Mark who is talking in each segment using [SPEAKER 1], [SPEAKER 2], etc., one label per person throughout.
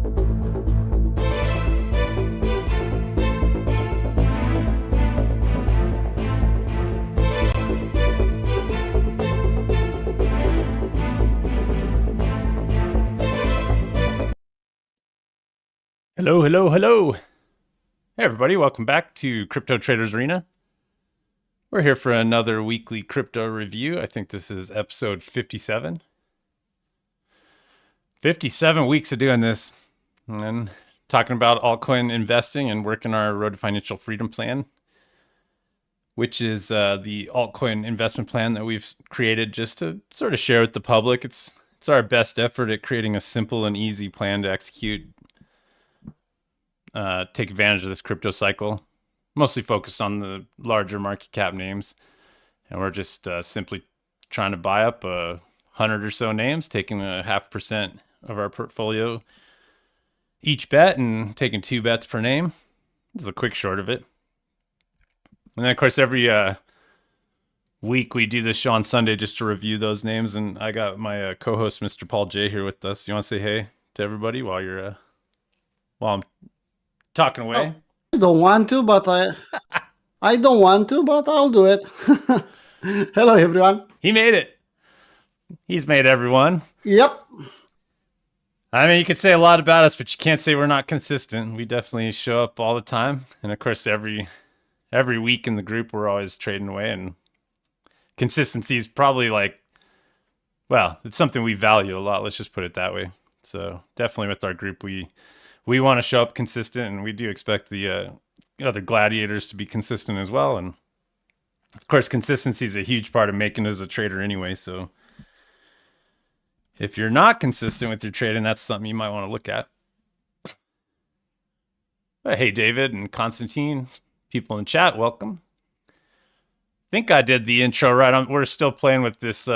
[SPEAKER 1] Hello, hello, hello. Hey, everybody. Welcome back to Crypto Traders Arena. We're here for another weekly crypto review. I think this is episode 57. 57 weeks of doing this and talking about altcoin investing and working our Road to Financial Freedom plan, which is the altcoin investment plan that we've created just to sort of share with the public. It's our best effort at creating a simple and easy plan to execute. Take advantage of this crypto cycle, mostly focused on the larger market cap names. And we're just simply trying to buy up 100 or so names, taking 0.5% of our portfolio each bet and taking 2 bets per name. This is a quick short of it. And then, of course, every week we do this show on Sunday just to review those names. And I got my co-host, Mr. Paul J, here with us. You want to say hey to everybody while I'm talking away?
[SPEAKER 2] I don't want to, but I don't want to, but I'll do it. Hello, everyone.
[SPEAKER 1] He made it. He's made everyone.
[SPEAKER 2] Yep.
[SPEAKER 1] I mean, you could say a lot about us, but you can't say we're not consistent. We definitely show up all the time. And of course, every week in the group, we're always trading away. And consistency is probably it's something we value a lot. Let's just put it that way. So definitely with our group, we want to show up consistent, and we do expect the other gladiators to be consistent as well. And of course, consistency is a huge part of making as a trader anyway. So if you're not consistent with your trading, that's something you might want to look at. But hey, David and Constantine, people in chat, welcome. I think I did the intro right. We're still playing with this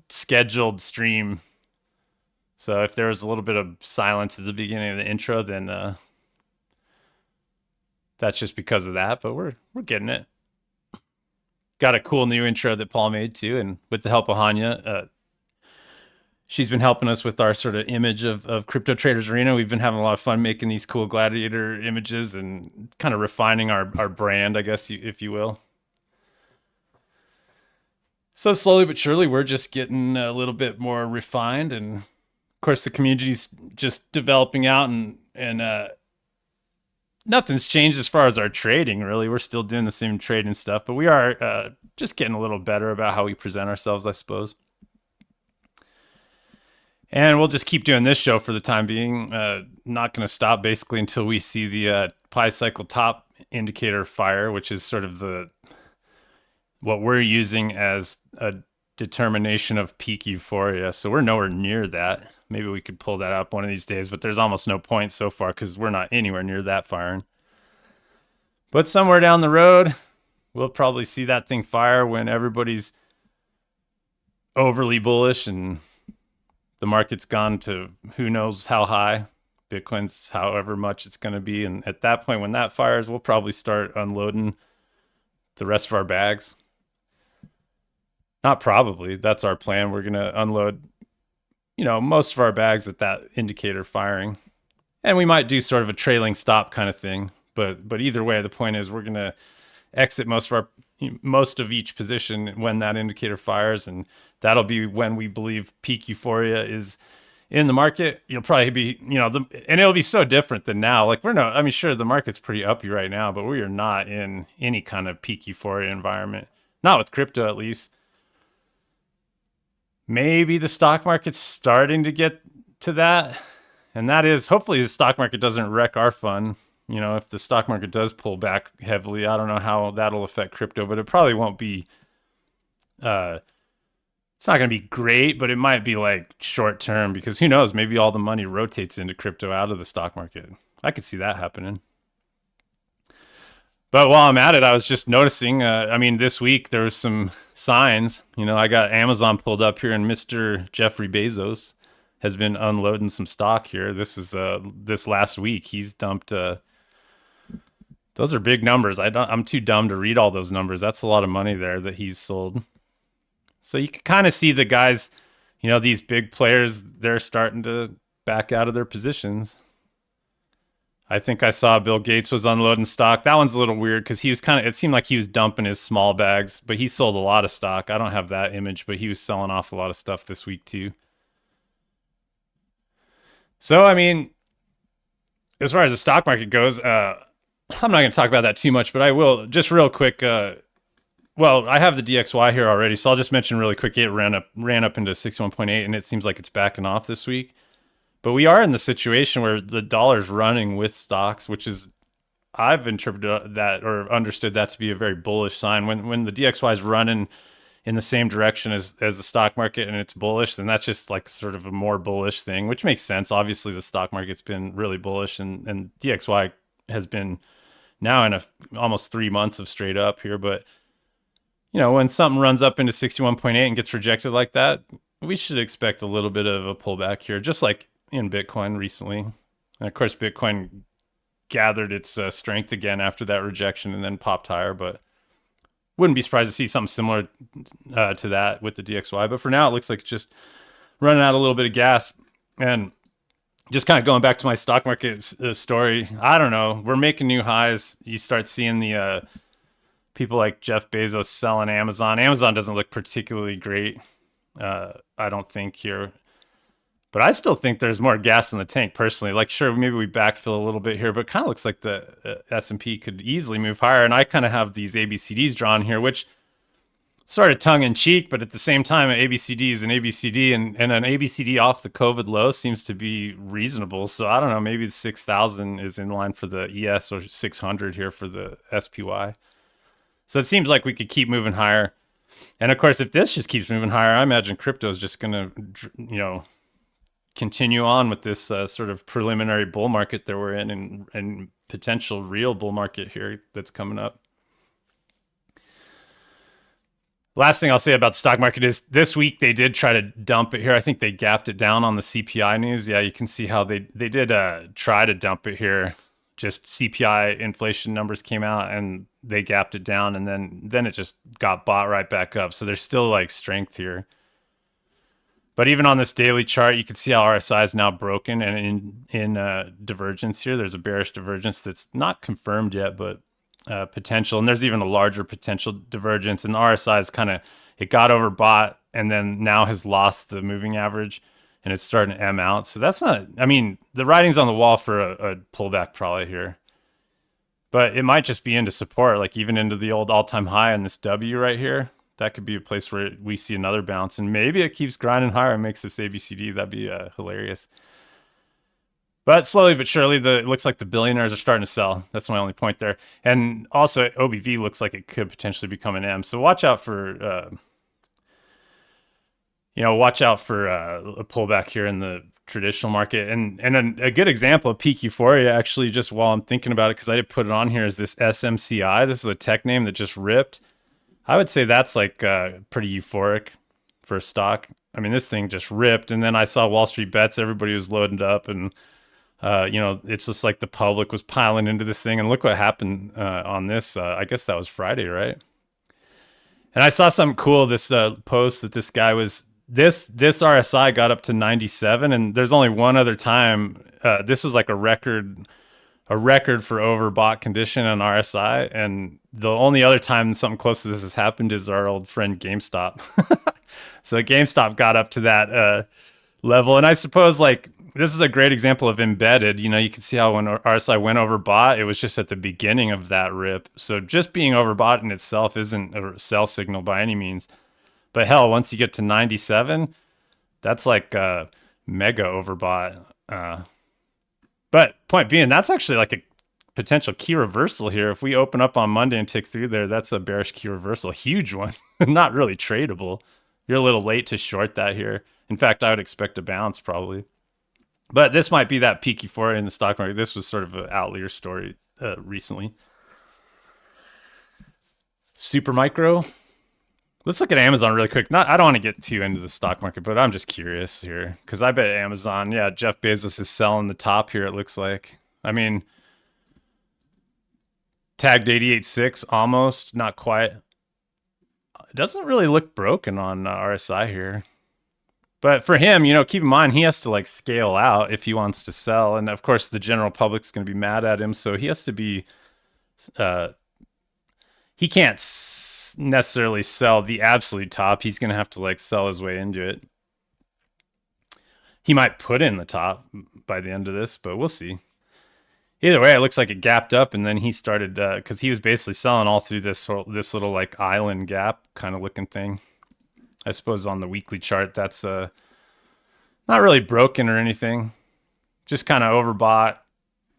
[SPEAKER 1] scheduled stream. So if there was a little bit of silence at the beginning of the intro, then that's just because of that. But we're getting it. Got a cool new intro that Paul made too, and with the help of Hanya, she's been helping us with our sort of image of Crypto Traders Arena. We've been having a lot of fun making these cool gladiator images and kind of refining our brand, I guess, if you will. So slowly but surely, we're just getting a little bit more refined, and of course, the community's just developing out, and nothing's changed as far as our trading, really. We're still doing the same trading stuff, but we are just getting a little better about how we present ourselves, I suppose. And we'll just keep doing this show for the time being. Not going to stop basically until we see the Pi Cycle top indicator fire, which is sort of what we're using as a determination of peak euphoria. So we're nowhere near that. Maybe we could pull that up one of these days, but there's almost no point so far because we're not anywhere near that firing. But somewhere down the road, we'll probably see that thing fire when everybody's overly bullish and the market's gone to who knows how high. Bitcoin's however much it's going to be. And at that point, when that fires, we'll probably start unloading the rest of our bags. Not probably. That's our plan. We're going to unload most of our bags at that indicator firing. And we might do sort of a trailing stop kind of thing. But either way, the point is we're going to exit most of each position when that indicator fires. And that'll be when we believe peak euphoria is in the market. You'll probably be, and it'll be so different than now. Sure, the market's pretty uppy right now, but we are not in any kind of peak euphoria environment. Not with crypto, at least. Maybe the stock market's starting to get to that. And that is, hopefully the stock market doesn't wreck our fun. If the stock market does pull back heavily, I don't know how that'll affect crypto, but it probably won't be, it's not going to be great, but it might be short term because who knows, maybe all the money rotates into crypto out of the stock market. I could see that happening. But while I'm at it, I was just noticing, this week there was some signs. I got Amazon pulled up here, and Mr. Jeffrey Bezos has been unloading some stock here. This is this last week. He's dumped. Those are big numbers. I'm too dumb to read all those numbers. That's a lot of money there that he's sold. So you can kind of see the guys, these big players, they're starting to back out of their positions. I think I saw Bill Gates was unloading stock. That one's a little weird because he was kind of, it seemed like he was dumping his small bags, but he sold a lot of stock. I don't have that image, but he was selling off a lot of stuff this week too. So, I mean, as far as the stock market goes, I'm not going to talk about that too much, but I will just real quick. Well, I have the DXY here already, so I'll just mention really quick. It ran up into 61.8, and it seems like it's backing off this week. But we are in the situation where the dollar's running with stocks, which is I've interpreted that or understood that to be a very bullish sign. When the DXY is running in the same direction as the stock market and it's bullish, then that's just like sort of a more bullish thing, which makes sense. Obviously, the stock market's been really bullish, and DXY has been now in almost 3 months of straight up here. But when something runs up into 61.8 and gets rejected like that, we should expect a little bit of a pullback here, just like in Bitcoin recently. And of course, Bitcoin gathered its strength again after that rejection and then popped higher, but wouldn't be surprised to see something similar to that with the DXY. But for now, it looks like it's just running out a little bit of gas. And just kind of going back to my stock market story, I don't know. We're making new highs. You start seeing the people like Jeff Bezos selling Amazon. Amazon doesn't look particularly great, I don't think, here. But I still think there's more gas in the tank personally. Like, sure, maybe we backfill a little bit here, but kind of looks like the S&P could easily move higher. And I kind of have these ABCDs drawn here, which sort of tongue in cheek, but at the same time, an ABCD is an ABCD, and an ABCD off the COVID low seems to be reasonable. So I don't know, maybe the 6,000 is in line for the ES or 600 here for the SPY. So it seems like we could keep moving higher. And of course, if this just keeps moving higher, I imagine crypto is just going to, continue on with this sort of preliminary bull market that we're in, and potential real bull market here that's coming up. Last thing I'll say about stock market is this week they did try to dump it here. I think they gapped it down on the CPI news. Yeah, you can see how they did try to dump it here. Just CPI inflation numbers came out and they gapped it down, and then it just got bought right back up. So there's still like strength here. But even on this daily chart, you can see how RSI is now broken and in divergence here. There's a bearish divergence that's not confirmed yet, but potential. And there's even a larger potential divergence. And the RSI is it got overbought and then now has lost the moving average and it's starting to M out. So that's not, the writing's on the wall for a pullback probably here. But it might just be into support, like even into the old all-time high on this W right here. That could be a place where we see another bounce, and maybe it keeps grinding higher and makes this ABCD. That'd be hilarious. But slowly but surely, it looks like the billionaires are starting to sell. That's my only point there. And also, OBV looks like it could potentially become an M. So watch out for, a pullback here in the traditional market. And a good example of peak euphoria, actually, just while I'm thinking about it, because I did put it on here, is this SMCI. This is a tech name that just ripped. I would say that's like pretty euphoric for a stock. This thing just ripped, and then I saw Wall Street Bets. Everybody was loaded up, and it's just like the public was piling into this thing. And look what happened on this. I guess that was Friday, right? And I saw something cool. This post that this guy was this RSI got up to 97, and there's only one other time. This was like a record for overbought condition on RSI, and the only other time something close to this has happened is our old friend GameStop. So GameStop got up to that level, and I suppose like this is a great example of embedded. You can see how when RSI went overbought, it was just at the beginning of that rip. So just being overbought in itself isn't a sell signal by any means. But hell, once you get to 97, that's like mega overbought. But point being, that's actually like a potential key reversal here. If we open up on Monday and tick through there, that's a bearish key reversal, huge one. Not really tradable. You're a little late to short that here. In fact, I would expect a bounce probably. But this might be that peak euphoria in the stock market. This was sort of an outlier story recently. Super micro. Let's look at Amazon really quick. I don't want to get too into the stock market, but I'm just curious here because I bet Amazon, Jeff Bezos is selling the top here, it looks like. Tagged 88.6 almost, not quite. It doesn't really look broken on RSI here. But for him, you know, keep in mind he has to like scale out if he wants to sell, and of course the general public's going to be mad at him, so he has to be. Uh, he can't necessarily sell the absolute top. He's going to have to like sell his way into it. He might put in the top by the end of this, but we'll see. Either way, it looks like it gapped up, and then he started because he was basically selling all through this little like island gap kind of looking thing. I suppose on the weekly chart, that's not really broken or anything. Just kind of overbought,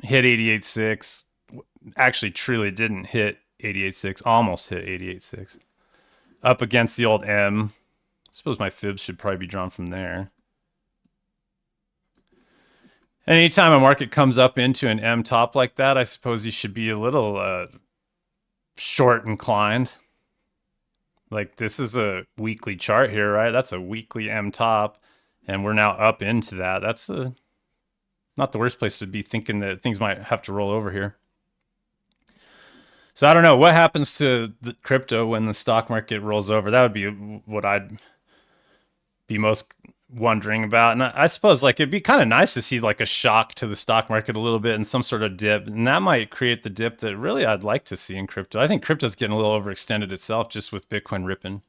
[SPEAKER 1] hit 88.6. Actually, truly didn't hit 88.6. Almost hit 88.6. Up against the old M. I suppose my fibs should probably be drawn from there. Anytime a market comes up into an M top like that, I suppose you should be a little short inclined. Like this is a weekly chart here, right? That's a weekly M top, and we're now up into that. That's not the worst place to be thinking that things might have to roll over here. So I don't know what happens to the crypto when the stock market rolls over. That would be what I'd be most wondering about. And I suppose like it'd be kind of nice to see like a shock to the stock market a little bit and some sort of dip, and that might create the dip that really I'd like to see in crypto. I think crypto's getting a little overextended itself just with Bitcoin ripping.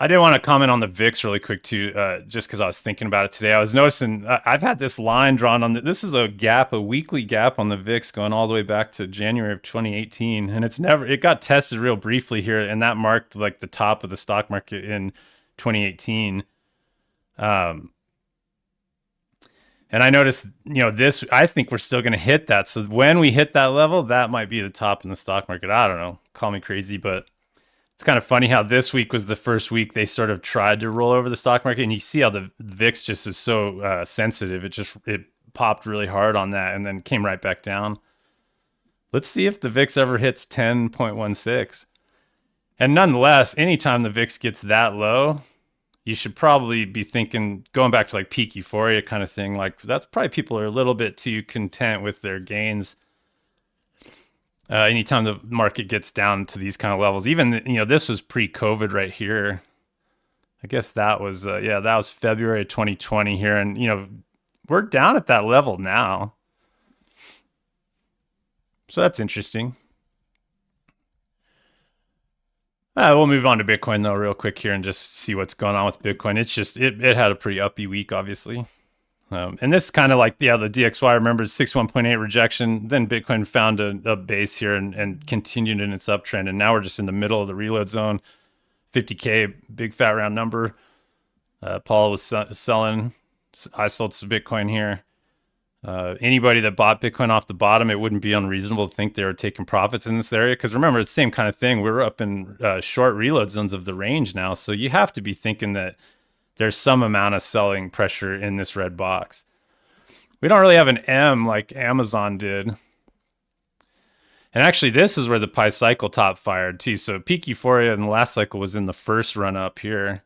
[SPEAKER 1] I did want to comment on the VIX really quick too, just because I was thinking about it today. I was noticing I've had this line drawn on this is a gap, a weekly gap on the VIX going all the way back to January of 2018, and it got tested real briefly here, and that marked like the top of the stock market in 2018. And I noticed, you know, this, I think we're still going to hit that. So when we hit that level, that might be the top in the stock market. I don't know, call me crazy, but it's kind of funny how this week was the first week they sort of tried to roll over the stock market, and you see how the VIX just is so sensitive. It popped really hard on that and then came right back down. Let's see if the VIX ever hits 10.16. And nonetheless, anytime the VIX gets that low, you should probably be thinking, going back to like peak euphoria kind of thing, like that's probably people are a little bit too content with their gains. Anytime the market gets down to these kind of levels, even, you know, this was pre-COVID right here. I guess that was, that was February 2020 here. And, you know, we're down at that level now. So that's interesting. We'll move on to Bitcoin though real quick here and just see what's going on with Bitcoin. It's just, it had a pretty uppy week, obviously. And this kind of like, the DXY, remember 61.8 rejection, then Bitcoin found a base here and continued in its uptrend. And now we're just in the middle of the reload zone, 50K, big fat round number. Paul was selling. I sold some Bitcoin here. Anybody that bought Bitcoin off the bottom, it wouldn't be unreasonable to think they were taking profits in this area. Because remember, it's the same kind of thing. We're up in short reload zones of the range now. So you have to be thinking that there's some amount of selling pressure in this red box. We don't really have an M like Amazon did. And actually, this is where the Pi cycle top fired too. So peak euphoria in the last cycle was in the first run up here.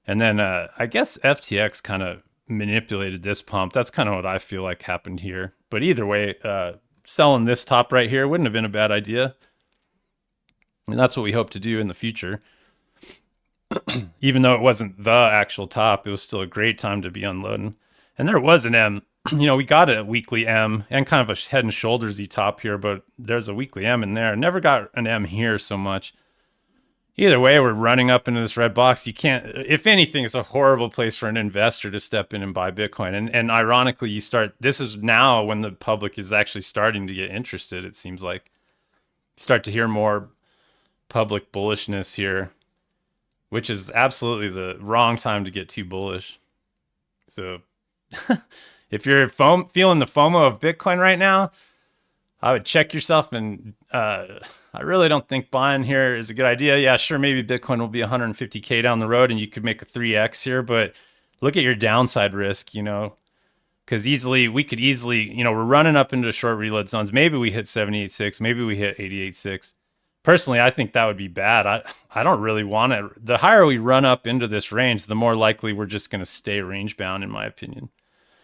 [SPEAKER 1] And then I guess FTX kind of manipulated this pump. That's kind of what I feel like happened here. But either way, selling this top right here wouldn't have been a bad idea. And that's what we hope to do in the future. Even though it wasn't the actual top, it was still a great time to be unloading. And there was an M. You know, we got a weekly M and kind of a head and shoulders-y top here, but there's a weekly M in there. Never got an M here so much. Either way, we're running up into this red box. You can't, if anything, it's a horrible place for an investor to step in and buy Bitcoin. And ironically, this is now when the public is actually starting to get interested, it seems like. Start to hear more public bullishness here, which is absolutely the wrong time to get too bullish. So if you're feeling the FOMO of Bitcoin right now, I would check yourself, and I really don't think buying here is a good idea. Yeah, sure, maybe Bitcoin will be 150K down the road and you could make a 3X here, but look at your downside risk, you know, because we could easily, you know, we're running up into short reload zones. Maybe we hit 78.6, maybe we hit 88.6. Personally, I think that would be bad. I don't really want it. The higher we run up into this range, the more likely we're just going to stay range bound, in my opinion,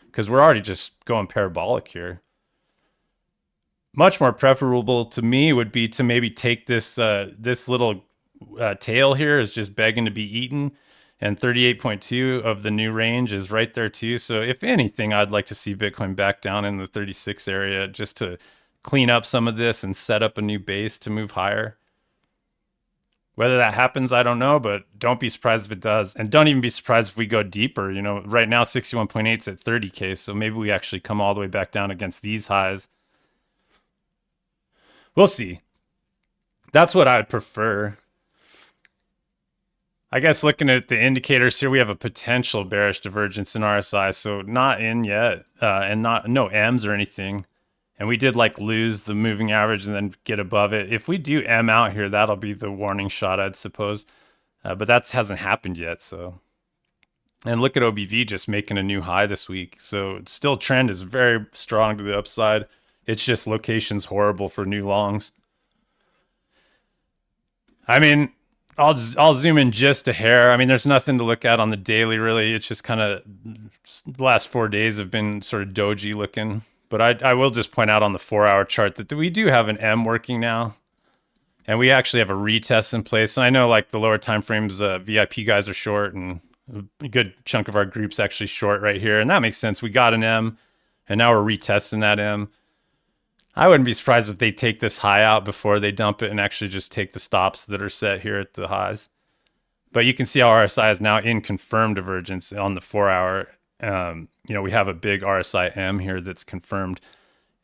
[SPEAKER 1] because we're already just going parabolic here. Much more preferable to me would be to maybe take this this little tail here is just begging to be eaten. And 38.2 of the new range is right there too. So if anything, I'd like to see Bitcoin back down in the 36 area just to clean up some of this and set up a new base to move higher. Whether that happens, I don't know, but don't be surprised if it does. And don't even be surprised if we go deeper. You know, right now 61.8 is at 30K, so maybe we actually come all the way back down against these highs. We'll see. That's what I'd prefer. I guess looking at the indicators here, we have a potential bearish divergence in RSI, so not in yet, and no M's or anything. And we did like lose the moving average and then get above it. If we do M out here, that'll be the warning shot, I'd suppose. But that hasn't happened yet. So, and look at OBV just making a new high this week. So still trend is very strong to the upside. It's just location's horrible for new longs. I mean, I'll zoom in just a hair. I mean, there's nothing to look at on the daily, really. It's just kind of the last 4 days have been sort of doji looking. But I will just point out on the 4-hour chart that we do have an M working now. And we actually have a retest in place. And I know like the lower time frames, VIP guys are short and a good chunk of our group's actually short right here. And that makes sense. We got an M and now we're retesting that M. I wouldn't be surprised if they take this high out before they dump it and actually just take the stops that are set here at the highs. But you can see how RSI is now in confirmed divergence on the 4-hour. You know, we have a big RSI M here that's confirmed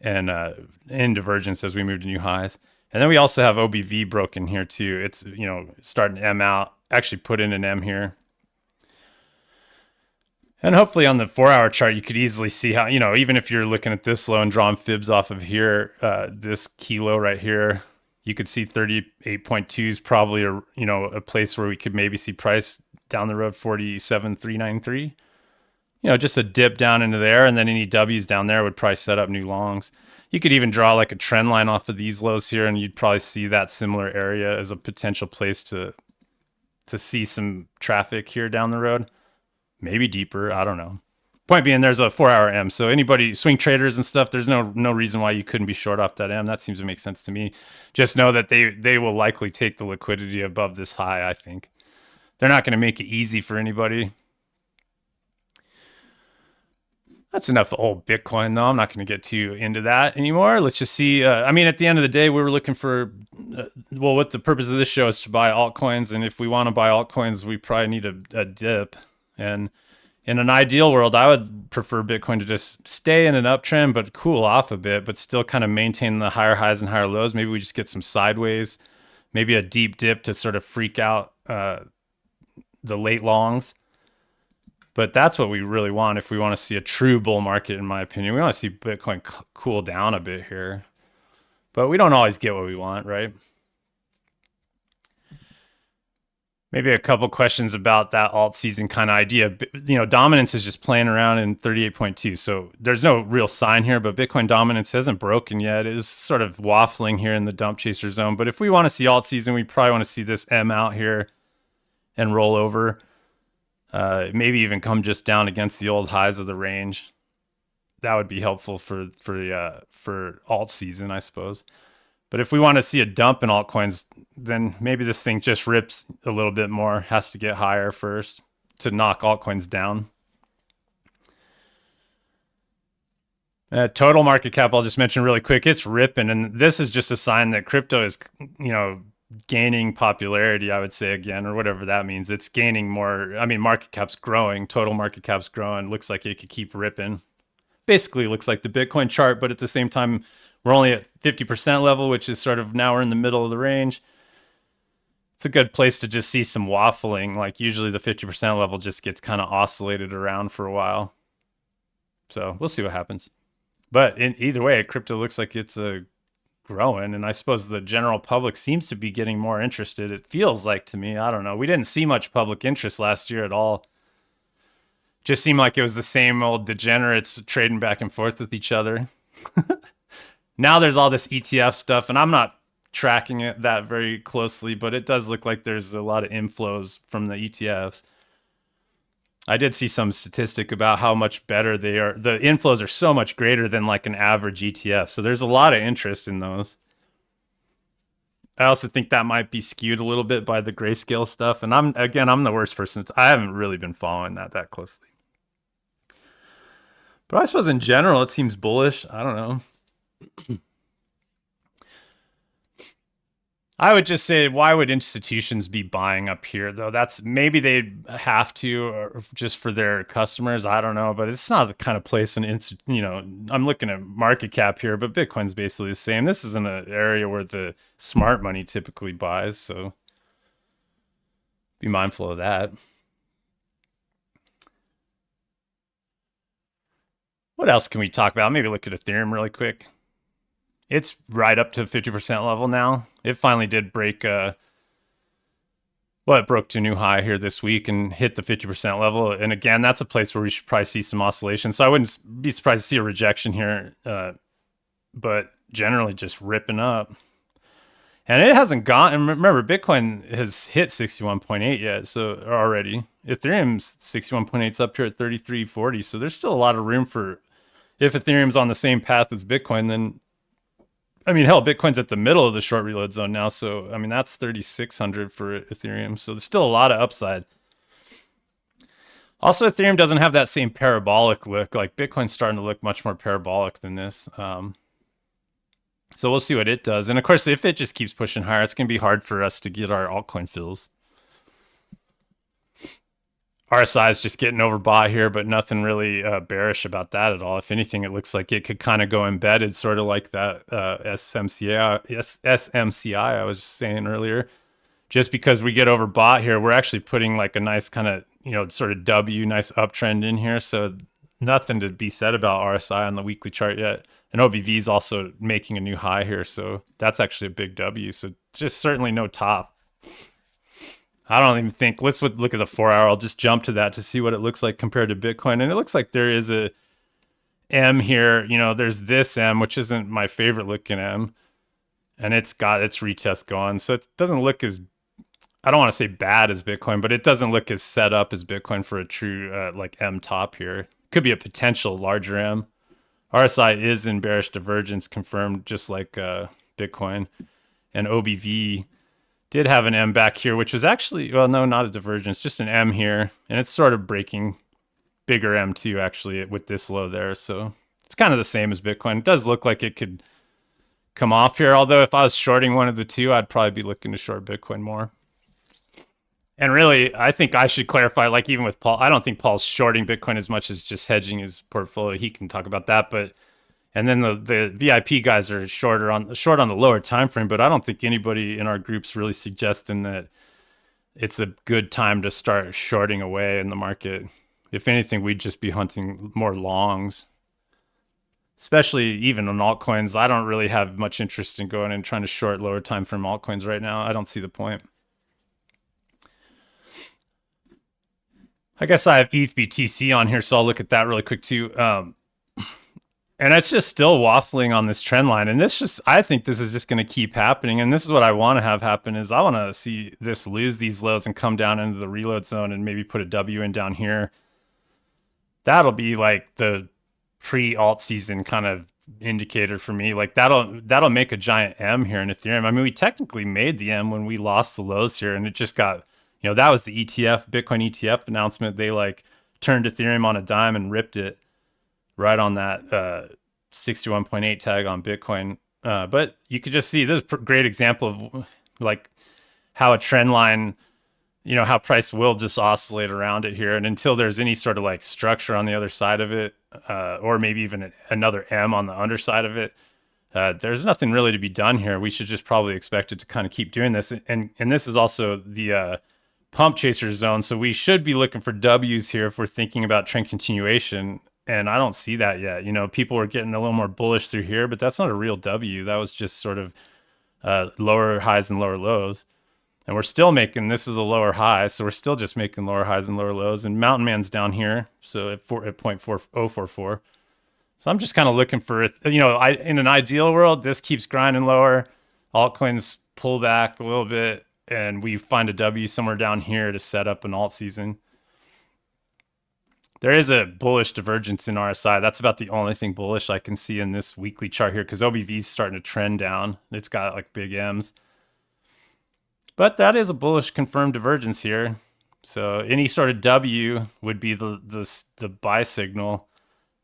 [SPEAKER 1] and in divergence as we move to new highs. And then we also have OBV broken here too. It's, you know, starting to M out, actually put in an M here. And hopefully on the 4-hour chart, you could easily see how, you know, even if you're looking at this low and drawing fibs off of here, this kilo right here, you could see 38.2 is probably a place where we could maybe see price down the road 47,393. You know, just a dip down into there, and then any W's down there would probably set up new longs. You could even draw like a trend line off of these lows here, and you'd probably see that similar area as a potential place to see some traffic here down the road. Maybe deeper, I don't know. Point being, there's a 4-hour M. So anybody, swing traders and stuff, there's no reason why you couldn't be short off that M. That seems to make sense to me. Just know that they will likely take the liquidity above this high, I think. They're not going to make it easy for anybody. That's enough of old Bitcoin, though. I'm not going to get too into that anymore. Let's just see. I mean, at the end of the day, we were looking for, well, what the purpose of this show is to buy altcoins. And if we want to buy altcoins, we probably need a dip. And in an ideal world, I would prefer Bitcoin to just stay in an uptrend, but cool off a bit, but still kind of maintain the higher highs and higher lows. Maybe we just get some sideways, maybe a deep dip to sort of freak out the late longs. But that's what we really want if we want to see a true bull market, in my opinion. We want to see Bitcoin cool down a bit here. But we don't always get what we want, right? Maybe a couple questions about that alt season kind of idea. You know, dominance is just playing around in 38.2. So there's no real sign here, but Bitcoin dominance hasn't broken yet. It is sort of waffling here in the dump chaser zone. But if we want to see alt season, we probably want to see this M out here and roll over. Maybe even come just down against the old highs of the range. That would be helpful for alt season, I suppose. But if we want to see a dump in altcoins, then maybe this thing just rips a little bit more, has to get higher first to knock altcoins down. Total market cap, I'll just mention really quick, it's ripping. And this is just a sign that crypto is, you know, gaining popularity, I would say, again, or whatever that means. It's gaining more. I mean, market cap's growing, total market cap's growing. Looks like it could keep ripping. Basically looks like the Bitcoin chart, but at the same time, we're only at 50% level, which is sort of now we're in the middle of the range. It's a good place to just see some waffling. Like usually the 50% level just gets kind of oscillated around for a while. So we'll see what happens. But in either way, crypto looks like it's growing. And I suppose the general public seems to be getting more interested. It feels like to me, I don't know. We didn't see much public interest last year at all. Just seemed like it was the same old degenerates trading back and forth with each other. Now there's all this ETF stuff, and I'm not tracking it that very closely, but it does look like there's a lot of inflows from the ETFs. I did see some statistic about how much better they are. The inflows are so much greater than like an average ETF. So there's a lot of interest in those. I also think that might be skewed a little bit by the grayscale stuff. And I'm the worst person. I haven't really been following that closely. But I suppose in general, it seems bullish. I don't know. I would just say, why would institutions be buying up here, though? That's maybe they have to, or just for their customers. I don't know, but it's not the kind of place I'm looking at market cap here, but Bitcoin's basically the same. This isn't an area where the smart money typically buys, so be mindful of that. What else can we talk about? Maybe look at Ethereum really quick. It's right up to 50% level now. It finally did break it broke to a new high here this week and hit the 50% level. And again, that's a place where we should probably see some oscillation. So I wouldn't be surprised to see a rejection here, but generally just ripping up. And it hasn't gone. And remember, Bitcoin has hit 61.8 yet, so already. Ethereum's 61.8 is up here at 33.40. So there's still a lot of room for, if Ethereum's on the same path as Bitcoin, then hell, Bitcoin's at the middle of the short reload zone now. So, that's 3,600 for Ethereum. So there's still a lot of upside. Also, Ethereum doesn't have that same parabolic look. Like Bitcoin's starting to look much more parabolic than this. So we'll see what it does. And of course, if it just keeps pushing higher, it's going to be hard for us to get our altcoin fills. RSI is just getting overbought here, but nothing really bearish about that at all. If anything, it looks like it could kind of go embedded, sort of like that SMCI I was saying earlier. Just because we get overbought here, we're actually putting like a nice kind of, sort of W, nice uptrend in here. So nothing to be said about RSI on the weekly chart yet. And OBV is also making a new high here. So that's actually a big W. So just certainly no top. I don't even think, let's look at the 4-hour. I'll just jump to that to see what it looks like compared to Bitcoin. And it looks like there is a M here. There's this M, which isn't my favorite looking M. And it's got its retest going. So it doesn't look as, I don't want to say bad as Bitcoin, but it doesn't look as set up as Bitcoin for a true like M top here. Could be a potential larger M. RSI is in bearish divergence confirmed, just like Bitcoin. And OBV did have an M back here, which was actually, well, no, not a divergence, just an M here. And it's sort of breaking bigger M2 actually with this low there. So it's kind of the same as Bitcoin. It does look like it could come off here. Although if I was shorting one of the two, I'd probably be looking to short Bitcoin more. And really, I think I should clarify, like even with Paul, I don't think Paul's shorting Bitcoin as much as just hedging his portfolio. He can talk about that, but and then the VIP guys are short on the lower time frame, but I don't think anybody in our group's really suggesting that it's a good time to start shorting away in the market. If anything, we'd just be hunting more longs. Especially even on altcoins, I don't really have much interest in going and trying to short lower time frame altcoins right now. I don't see the point. I guess I have ETH BTC on here, so I'll look at that really quick too. And it's just still waffling on this trend line. And I think this is just going to keep happening. And this is what I want to have happen is I want to see this lose these lows and come down into the reload zone and maybe put a W in down here. That'll be like the pre-alt season kind of indicator for me. Like that'll make a giant M here in Ethereum. We technically made the M when we lost the lows here, and it just got, that was the ETF, Bitcoin ETF announcement. They like turned Ethereum on a dime and ripped it right on that 61.8 tag on Bitcoin. But you could just see this is a great example of like how a trend line, how price will just oscillate around it here. And until there's any sort of like structure on the other side of it, or maybe even another M on the underside of it, there's nothing really to be done here. We should just probably expect it to kind of keep doing this. And this is also the pump chaser zone. So we should be looking for W's here if we're thinking about trend continuation. And I don't see that yet. People are getting a little more bullish through here, but that's not a real W. That was just sort of lower highs and lower lows. And we're still making, this is a lower high, so we're still just making lower highs and lower lows. And Mountain Man's down here, so at 0.4044. So I'm just kind of looking for, in an ideal world, this keeps grinding lower. Altcoins pull back a little bit, and we find a W somewhere down here to set up an alt season. There is a bullish divergence in RSI. That's about the only thing bullish I can see in this weekly chart here, because OBV is starting to trend down. It's got like big M's. But that is a bullish confirmed divergence here. So any sort of W would be the buy signal.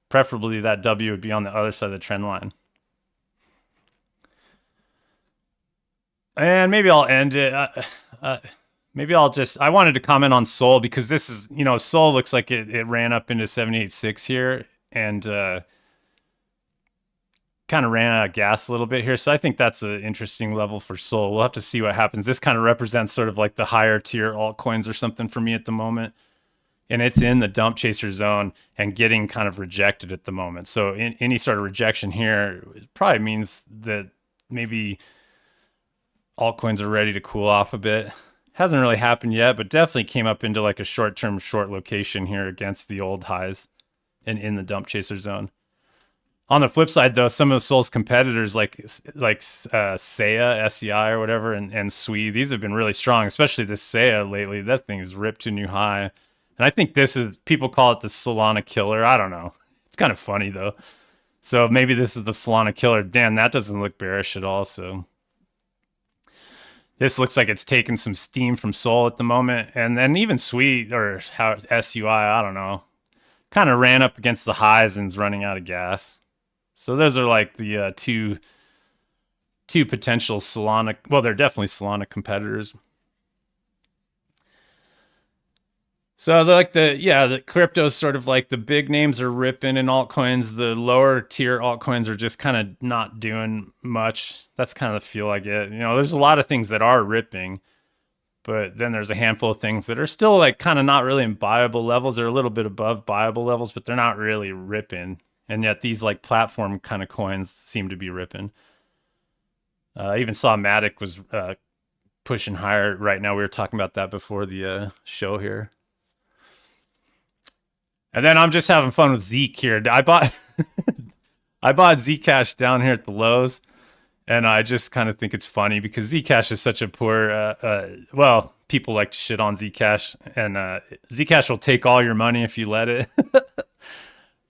[SPEAKER 1] Preferably that W would be on the other side of the trend line. And maybe I'll end it. Maybe I wanted to comment on Sol because this is, Sol looks like it ran up into 78.6 here and kind of ran out of gas a little bit here. So I think that's an interesting level for Sol. We'll have to see what happens. This kind of represents sort of like the higher tier altcoins or something for me at the moment. And it's in the dump chaser zone and getting kind of rejected at the moment. So any sort of rejection here probably means that maybe altcoins are ready to cool off a bit. Hasn't really happened yet, but definitely came up into like a short-term short location here against the old highs and in the dump chaser zone. On the flip side, though, some of Sol's competitors like Seiya, SEI or whatever, and Sui, these have been really strong, especially this Seiya lately. That thing is ripped to new high. And I think this is, people call it the Solana killer. I don't know. It's kind of funny, though. So maybe this is the Solana killer. Damn, that doesn't look bearish at all. So this looks like it's taking some steam from Sol at the moment. And then even Sui or how SUI, I don't know, kind of ran up against the highs and is running out of gas. So those are like the two potential Solana. Well, they're definitely Solana competitors. So the crypto's sort of like the big names are ripping in altcoins. The lower tier altcoins are just kind of not doing much. That's kind of the feel I get. There's a lot of things that are ripping, but then there's a handful of things that are still like kind of not really in buyable levels. They're a little bit above buyable levels, but they're not really ripping. And yet these like platform kind of coins seem to be ripping. I even saw Matic was pushing higher right now. We were talking about that before the show here. And then I'm just having fun with Zeke here. I bought Zcash down here at the lows, and I just kind of think it's funny because Zcash is such a poor. Well, people like to shit on Zcash, and Zcash will take all your money if you let it.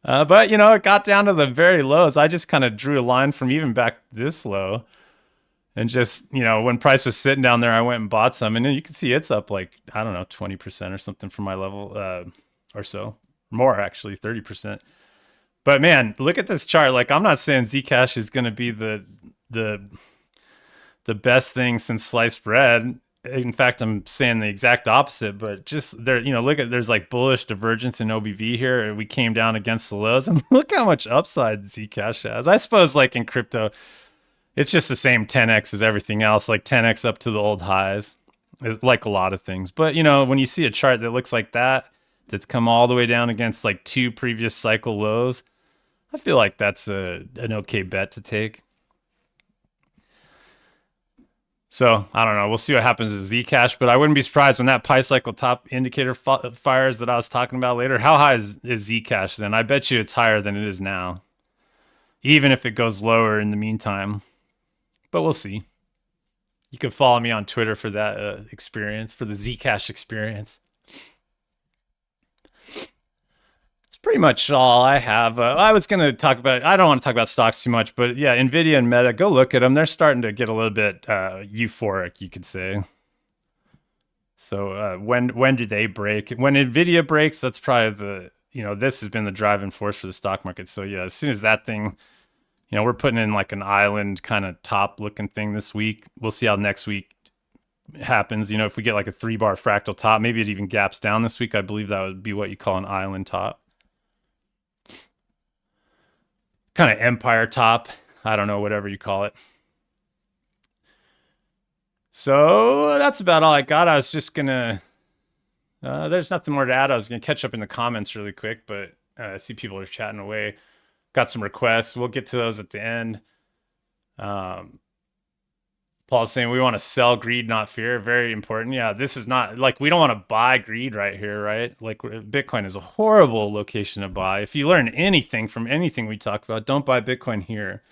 [SPEAKER 1] But it got down to the very lows. I just kind of drew a line from even back this low, and just when price was sitting down there, I went and bought some, and then you can see it's up like I don't know 20% or something from my level or so. More actually, 30%. But man, look at this chart. Like I'm not saying Zcash is going to be the best thing since sliced bread. In fact, I'm saying the exact opposite. But just there, there's like bullish divergence in OBV here. We came down against the lows, and look how much upside Zcash has. I suppose like in crypto, it's just the same 10x as everything else, like 10x up to the old highs, like a lot of things. But when you see a chart that looks like that, that's come all the way down against like 2 previous cycle lows, I feel like that's an okay bet to take. So I don't know. We'll see what happens with Zcash, but I wouldn't be surprised when that pi cycle top indicator fires that I was talking about later. How high is Zcash then? I bet you it's higher than it is now, even if it goes lower in the meantime. But we'll see. You can follow me on Twitter for that experience, for the Zcash experience. Pretty much all I have. I was going to talk about, I don't want to talk about stocks too much, but yeah, NVIDIA and Meta, go look at them. They're starting to get a little bit euphoric, you could say. So when do they break? When NVIDIA breaks, that's probably this has been the driving force for the stock market. So yeah, as soon as that thing, we're putting in like an island kind of top looking thing this week. We'll see how next week happens. If we get like a 3-bar fractal top, maybe it even gaps down this week. I believe that would be what you call an island top. Kind of empire top. I don't know, whatever you call it. So that's about all I got. I was just gonna, there's nothing more to add. I was gonna catch up in the comments really quick, but I see people are chatting away. Got some requests. We'll get to those at the end. Paul's saying we want to sell greed, not fear. Very important. Yeah, this is not like we don't want to buy greed right here, right? Like Bitcoin is a horrible location to buy. If you learn anything from anything we talk about, don't buy Bitcoin here.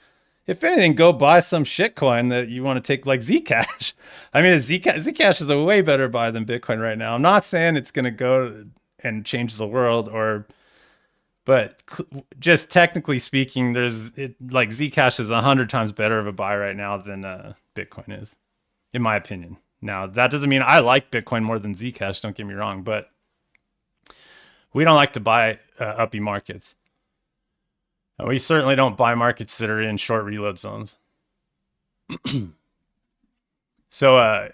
[SPEAKER 1] If anything, go buy some shitcoin that you want to take, like Zcash. I mean, Zcash is a way better buy than Bitcoin right now. I'm not saying it's going to go and change the world, but just technically speaking, like Zcash is 100 times better of a buy right now than Bitcoin is, in my opinion. Now, that doesn't mean I like Bitcoin more than Zcash, don't get me wrong, but we don't like to buy uppy markets. We certainly don't buy markets that are in short reload zones. So,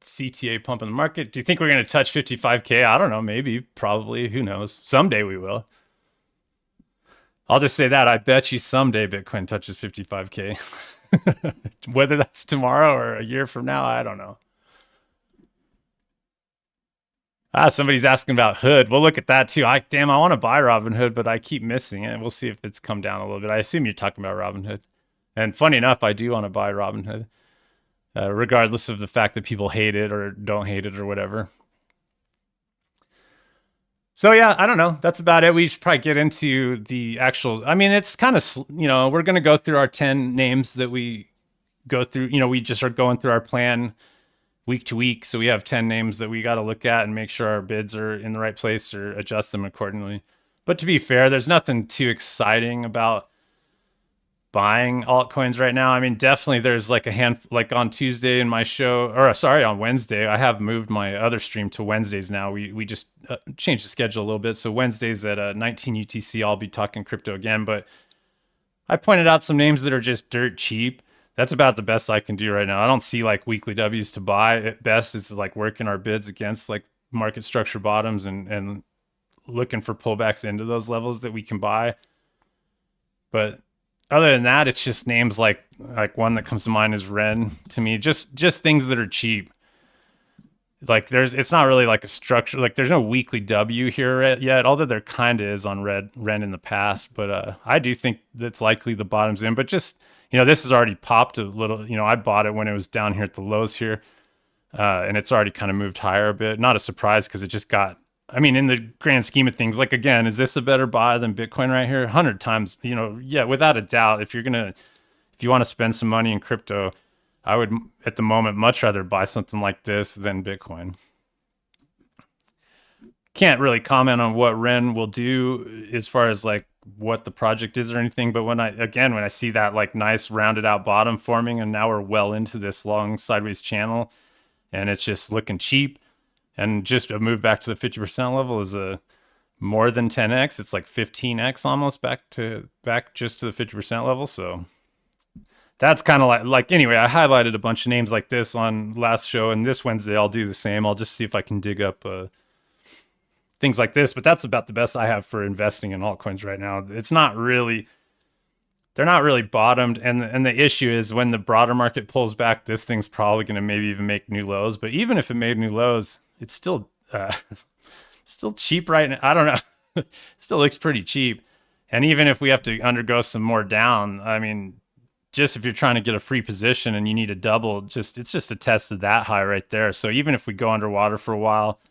[SPEAKER 1] CTA pumping the market. Do you think we're going to touch 55K? I don't know. Maybe, probably. Who knows? Someday we will. I'll just say that. I bet you someday Bitcoin touches 55K. Whether that's tomorrow or a year from now, I don't know. Somebody's asking about Hood. We'll look at that too. I want to buy Robinhood, but I keep missing it. We'll see if it's come down a little bit. I assume you're talking about Robinhood. And funny enough, I do want to buy Robinhood, regardless of the fact that people hate it or don't hate it or whatever. So yeah, I don't know. That's about it. We should probably get into the actual. I mean, it's kind of we're going to go through our 10 names that we go through. We just are going through our plan week to week. So we have 10 names that we got to look at and make sure our bids are in the right place or adjust them accordingly. But to be fair, there's nothing too exciting about buying altcoins right now. I mean, definitely there's like a like on Tuesday in my show, or sorry, on Wednesday. I have moved my other stream to Wednesdays now. We just changed the schedule a little bit. So Wednesdays at 19 UTC, I'll be talking crypto again. But I pointed out some names that are just dirt cheap. That's about the best I can do right now. I don't see like weekly W's to buy. At best, it's like working our bids against like market structure bottoms and looking for pullbacks into those levels that we can buy. But other than that, it's just names like one that comes to mind is Ren to me. Just things that are cheap. Like it's not really like a structure. Like there's no weekly W here yet, although there kind of is on Ren in the past. But I do think that's likely the bottom's in. But just this has already popped a little. I bought it when it was down here at the lows here, and it's already kind of moved higher a bit. Not a surprise because it just got. I mean, in the grand scheme of things, like again, is this a better buy than Bitcoin right here? 100 times, yeah, without a doubt. If you want to spend some money in crypto, I would at the moment much rather buy something like this than Bitcoin. Can't really comment on what Ren will do as far as like what the project is or anything, but when I see that like nice rounded out bottom forming, and now we're well into this long sideways channel, and it's just looking cheap. And just a move back to the 50% level is a more than 10x. It's like 15x almost back just to the 50% level. So that's kind of like anyway, I highlighted a bunch of names like this on last show, and this Wednesday I'll do the same. I'll just see if I can dig up things like this, but that's about the best I have for investing in altcoins right now. They're not really bottomed, and the issue is when the broader market pulls back, this thing's probably going to maybe even make new lows. But even if it made new lows, it's still cheap right now. I don't know. Still looks pretty cheap. And even if we have to undergo some more down, I mean, just if you're trying to get a free position and you need a double, it's just a test of that high right there. So even if we go underwater for a while,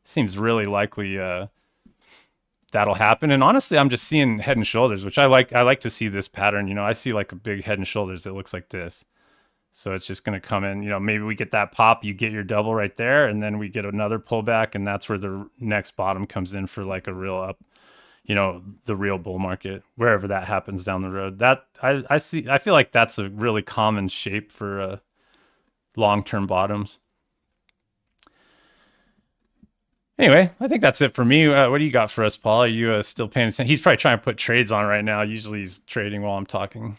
[SPEAKER 1] it seems really likely that'll happen. And honestly, I'm just seeing head and shoulders, which I like. I like to see this pattern. I see like a big head and shoulders that looks like this. So it's just going to come in, maybe we get that pop, you get your double right there, and then we get another pullback, and that's where the next bottom comes in for like a real up, the real bull market, wherever that happens down the road. That I feel like that's a really common shape for long-term bottoms. Anyway, I think that's it for me. What do you got for us, Paul? Are you still paying attention? He's probably trying to put trades on right now. Usually he's trading while I'm talking.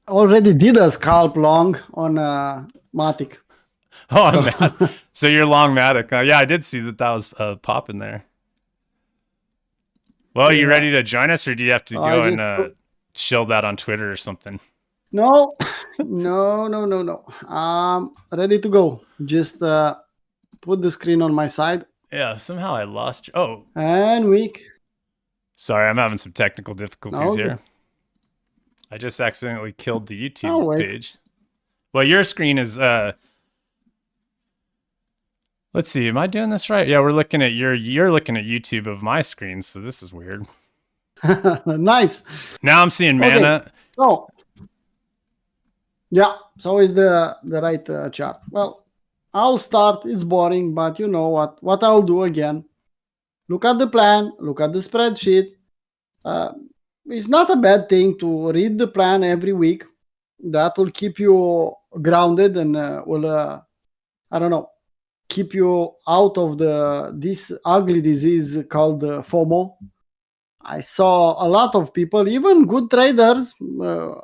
[SPEAKER 2] Already did a scalp long on Matic.
[SPEAKER 1] Oh, so you're long Matic. Yeah, I did see that was popping there. Well, are you ready to join us, or do you have to go and shill that on Twitter or something?
[SPEAKER 2] No. Ready to go. Just put the screen on my side.
[SPEAKER 1] Yeah, somehow I lost you. Oh.
[SPEAKER 2] And weak.
[SPEAKER 1] Sorry, I'm having some technical difficulties here. I just accidentally killed the YouTube page. Well, your screen is let's see, am I doing this right? Yeah, we're looking at you're looking at YouTube of my screen, so this is weird.
[SPEAKER 2] Nice.
[SPEAKER 1] Now I'm seeing mana.
[SPEAKER 2] So yeah, so is the right chart. Well, I'll start. It's boring, but you know what I'll do again. Look at the plan, look at the spreadsheet. it's not a bad thing to read the plan every week. That will keep you grounded and will, I don't know, keep you out of this ugly disease called FOMO. I saw a lot of people, even good traders.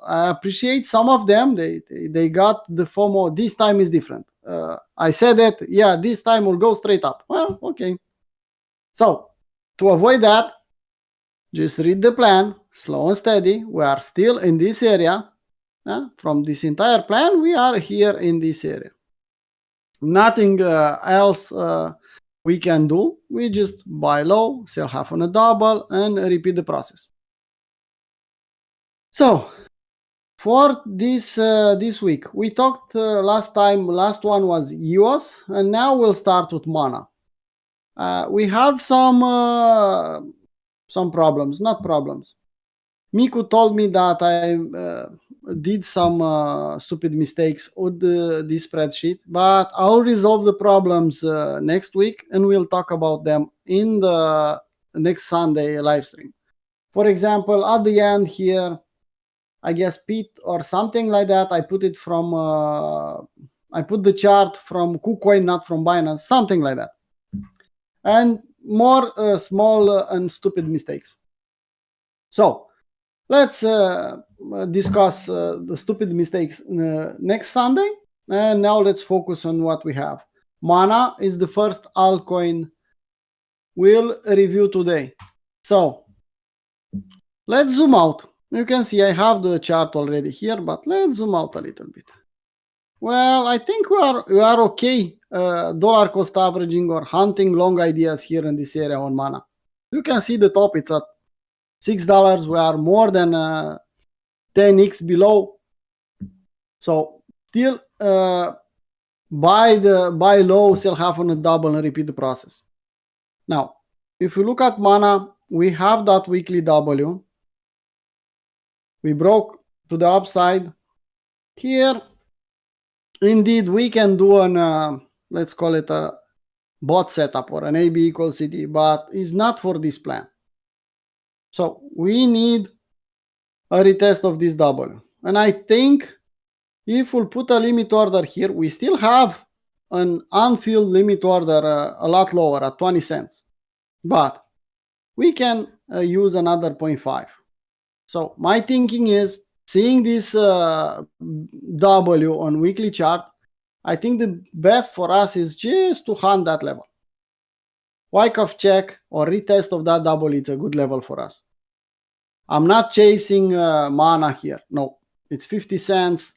[SPEAKER 2] I appreciate some of them. They got the FOMO. This time is different. I said that, yeah, this time will go straight up. Well, okay. So to avoid that, just read the plan, slow and steady. We are still in this area. From this entire plan, we are here in this area. Nothing else we can do. We just buy low, sell half on a double, and repeat the process. So for this week, we talked last one was EOS, and now we'll start with Mana. We had some problems, not problems. Miku told me that I did some stupid mistakes with this spreadsheet, but I'll resolve the problems next week, and we'll talk about them in the next Sunday live stream. For example, at the end here, I guess Pete or something like that, I put it from, I put the chart from KuCoin, not from Binance, something like that. And more small and stupid mistakes. So let's discuss the stupid mistakes next Sunday. And now let's focus on what we have. Mana is the first altcoin we'll review today. So let's zoom out. You can see I have the chart already here, but let's zoom out a little bit. Well, I think we are okay dollar cost averaging or hunting long ideas here in this area on Mana. You can see the top, it's at $6. We are more than 10x below. So still buy low, sell half on a double, and repeat the process. Now, if you look at Mana, we have that weekly W. We broke to the upside. Here, indeed, we can do an, let's call it a bot setup or an AB equals CD, but it's not for this plan. So we need a retest of this W. And I think if we'll put a limit order here, we still have an unfilled limit order a lot lower at 20 cents. But we can use another 0.5. So my thinking is, seeing this W on weekly chart, I think the best for us is just to hunt that level. Wyckoff check or retest of that W, it's a good level for us. I'm not chasing Mana here. No, it's 50 cents.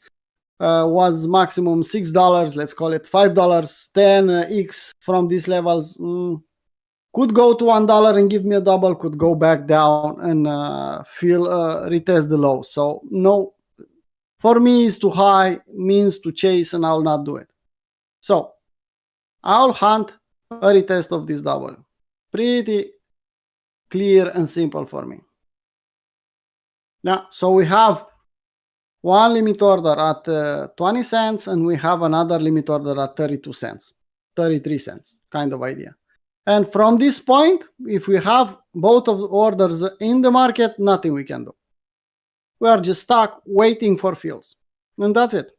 [SPEAKER 2] Was maximum $6. Let's call it $5. 10x from these levels. Could go to $1 and give me a double, could go back down and retest the low. So no, for me is too high, means to chase, and I'll not do it. So I'll hunt a retest of this double. Pretty clear and simple for me. Now, so we have one limit order at 20 cents, and we have another limit order at 32 cents, 33 cents, kind of idea. And from this point, if we have both of the orders in the market, nothing we can do. We are just stuck waiting for fills. And that's it.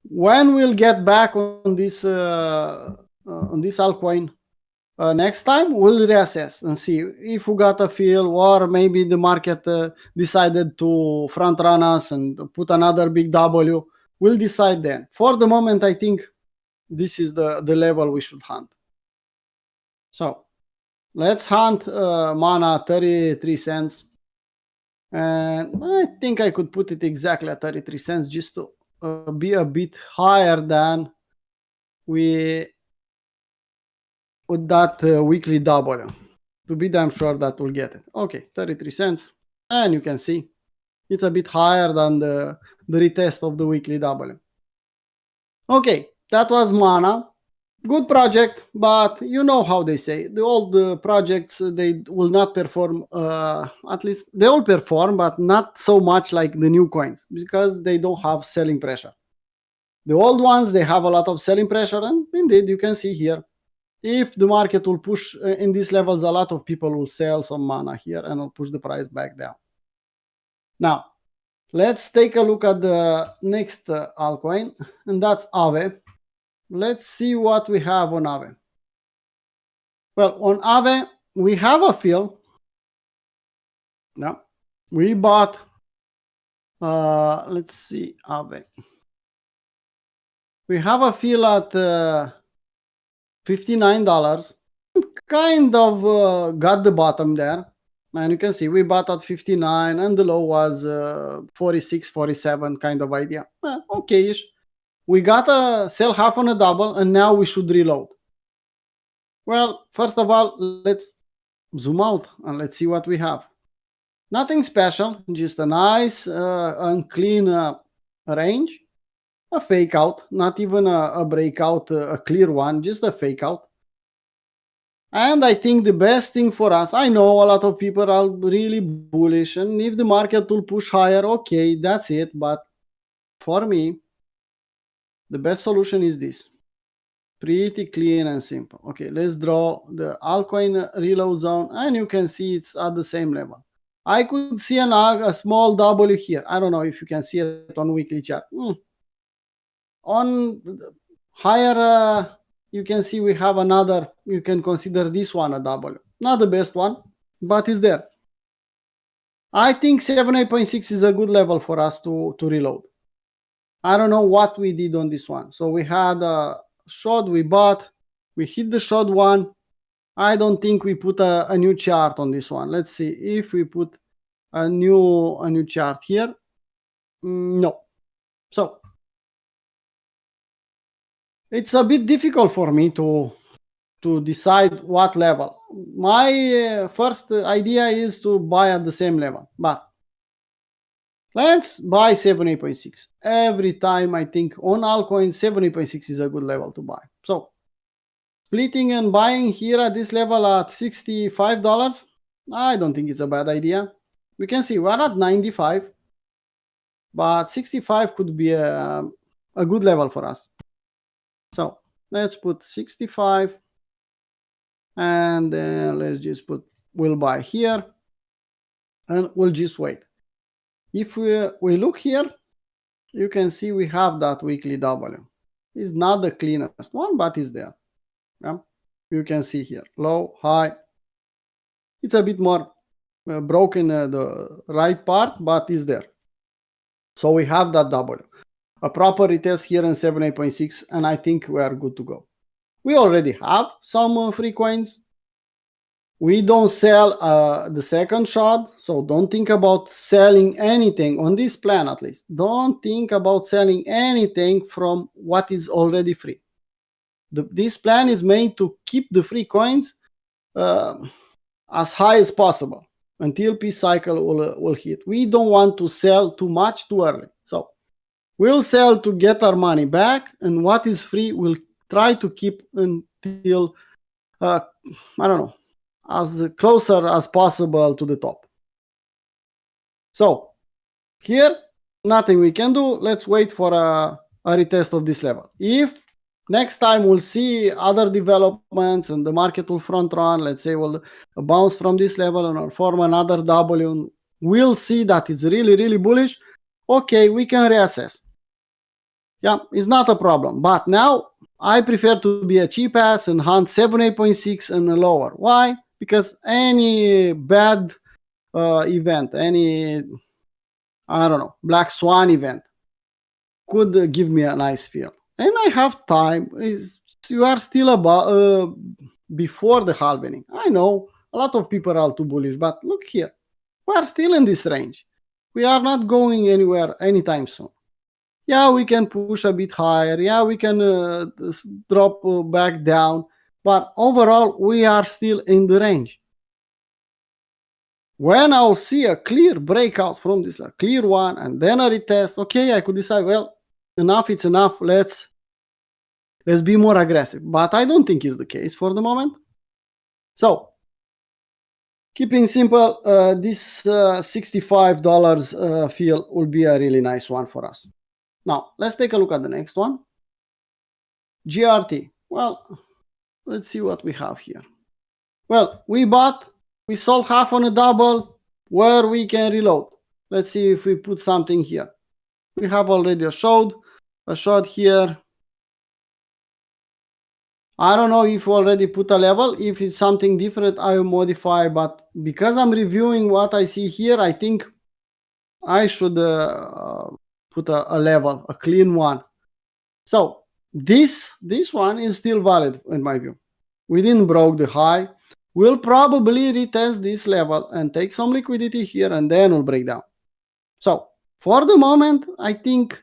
[SPEAKER 2] When we'll get back on this altcoin next time, we'll reassess and see if we got a fill, or maybe the market decided to front run us and put another big W. We'll decide then. For the moment, I think this is the level we should hunt. So let's hunt Mana 33 cents. And I think I could put it exactly at 33 cents just to be a bit higher than with that weekly W. To be damn sure that we'll get it. Okay, 33 cents. And you can see it's a bit higher than the retest of the weekly W. Okay, that was Mana. Good project, but you know how they say, the old projects, they will not perform, at least they all perform, but not so much like the new coins, because they don't have selling pressure. The old ones, they have a lot of selling pressure, and indeed you can see here if the market will push in these levels, a lot of people will sell some mana here and will push the price back down. Now, let's take a look at the next altcoin, and that's Aave. Let's see what we have on Aave. Well, on Aave, we have a fill. Now, we bought, let's see, Aave. We have a fill at $59. Kind of got the bottom there. And you can see we bought at 59 and the low was 46, 47 kind of idea. Okay-ish. We got a sell half on a double and now we should reload. Well, first of all, let's zoom out and let's see what we have. Nothing special, just a nice and clean range. A fake out, not even a breakout, a clear one, just a fake out. And I think the best thing for us, I know a lot of people are really bullish, and if the market will push higher, okay, that's it. But for me, the best solution is this. Pretty clean and simple. Okay, let's draw the altcoin reload zone, and you can see it's at the same level. I could see a small W here. I don't know if you can see it on weekly chart. On higher, you can see we have another, you can consider this one a W. Not the best one, but it's there. I think 78.6 is a good level for us to reload. I don't know what we did on this one. So we had a shot, we bought, we hit the shot one. I don't think we put a new chart on this one. Let's see if we put a new chart here. No. So it's a bit difficult for me to decide what level. My first idea is to buy at the same level, but let's buy 78.6. Every time I think on altcoin, 78.6 is a good level to buy. So splitting and buying here at this level at $65, I don't think it's a bad idea. We can see we're at 95, but 65 could be a good level for us. So let's put 65 and then let's just put, we'll buy here and we'll just wait. If we look here, you can see we have that weekly W. It's not the cleanest one, but it's there. Yeah? You can see here, low, high. It's a bit more broken the right part, but it's there. So we have that W. A proper retest here in 78.6, and I think we are good to go. We already have some free coins. We don't sell the second shot, so don't think about selling anything on this plan, at least. Don't think about selling anything from what is already free. This plan is made to keep the free coins as high as possible until peace cycle will hit. We don't want to sell too much too early. So we'll sell to get our money back, and what is free we'll try to keep until, I don't know, as closer as possible to the top. So here, nothing we can do. Let's wait for a retest of this level. If next time we'll see other developments and the market will front run, let's say we'll bounce from this level and form another W, we'll see that it's really, really bullish. Okay, we can reassess. Yeah, it's not a problem. But now I prefer to be a cheap ass and hunt 78.6 and lower. Why? Because any bad event, any, I don't know, black swan event could give me a nice feel. And I have time. You are still about before the halving. I know a lot of people are too bullish, but look here. We are still in this range. We are not going anywhere anytime soon. Yeah, we can push a bit higher. Yeah, we can drop back down. But overall, we are still in the range. When I'll see a clear breakout from this, a clear one, and then a retest, okay, I could decide, well, enough, it's enough. Let's be more aggressive. But I don't think it's the case for the moment. So, keeping simple, this $65 field will be a really nice one for us. Now, let's take a look at the next one. GRT. Well, let's see what we have here. Well, we sold half on a double where we can reload. Let's see if we put something here. We have already a shot here. I don't know if we already put a level. If it's something different, I will modify. But because I'm reviewing what I see here, I think I should put a level, a clean one. So this one is still valid in my view. We didn't broke the high. We'll probably retest this level and take some liquidity here, and then we'll break down. So for the moment, I think,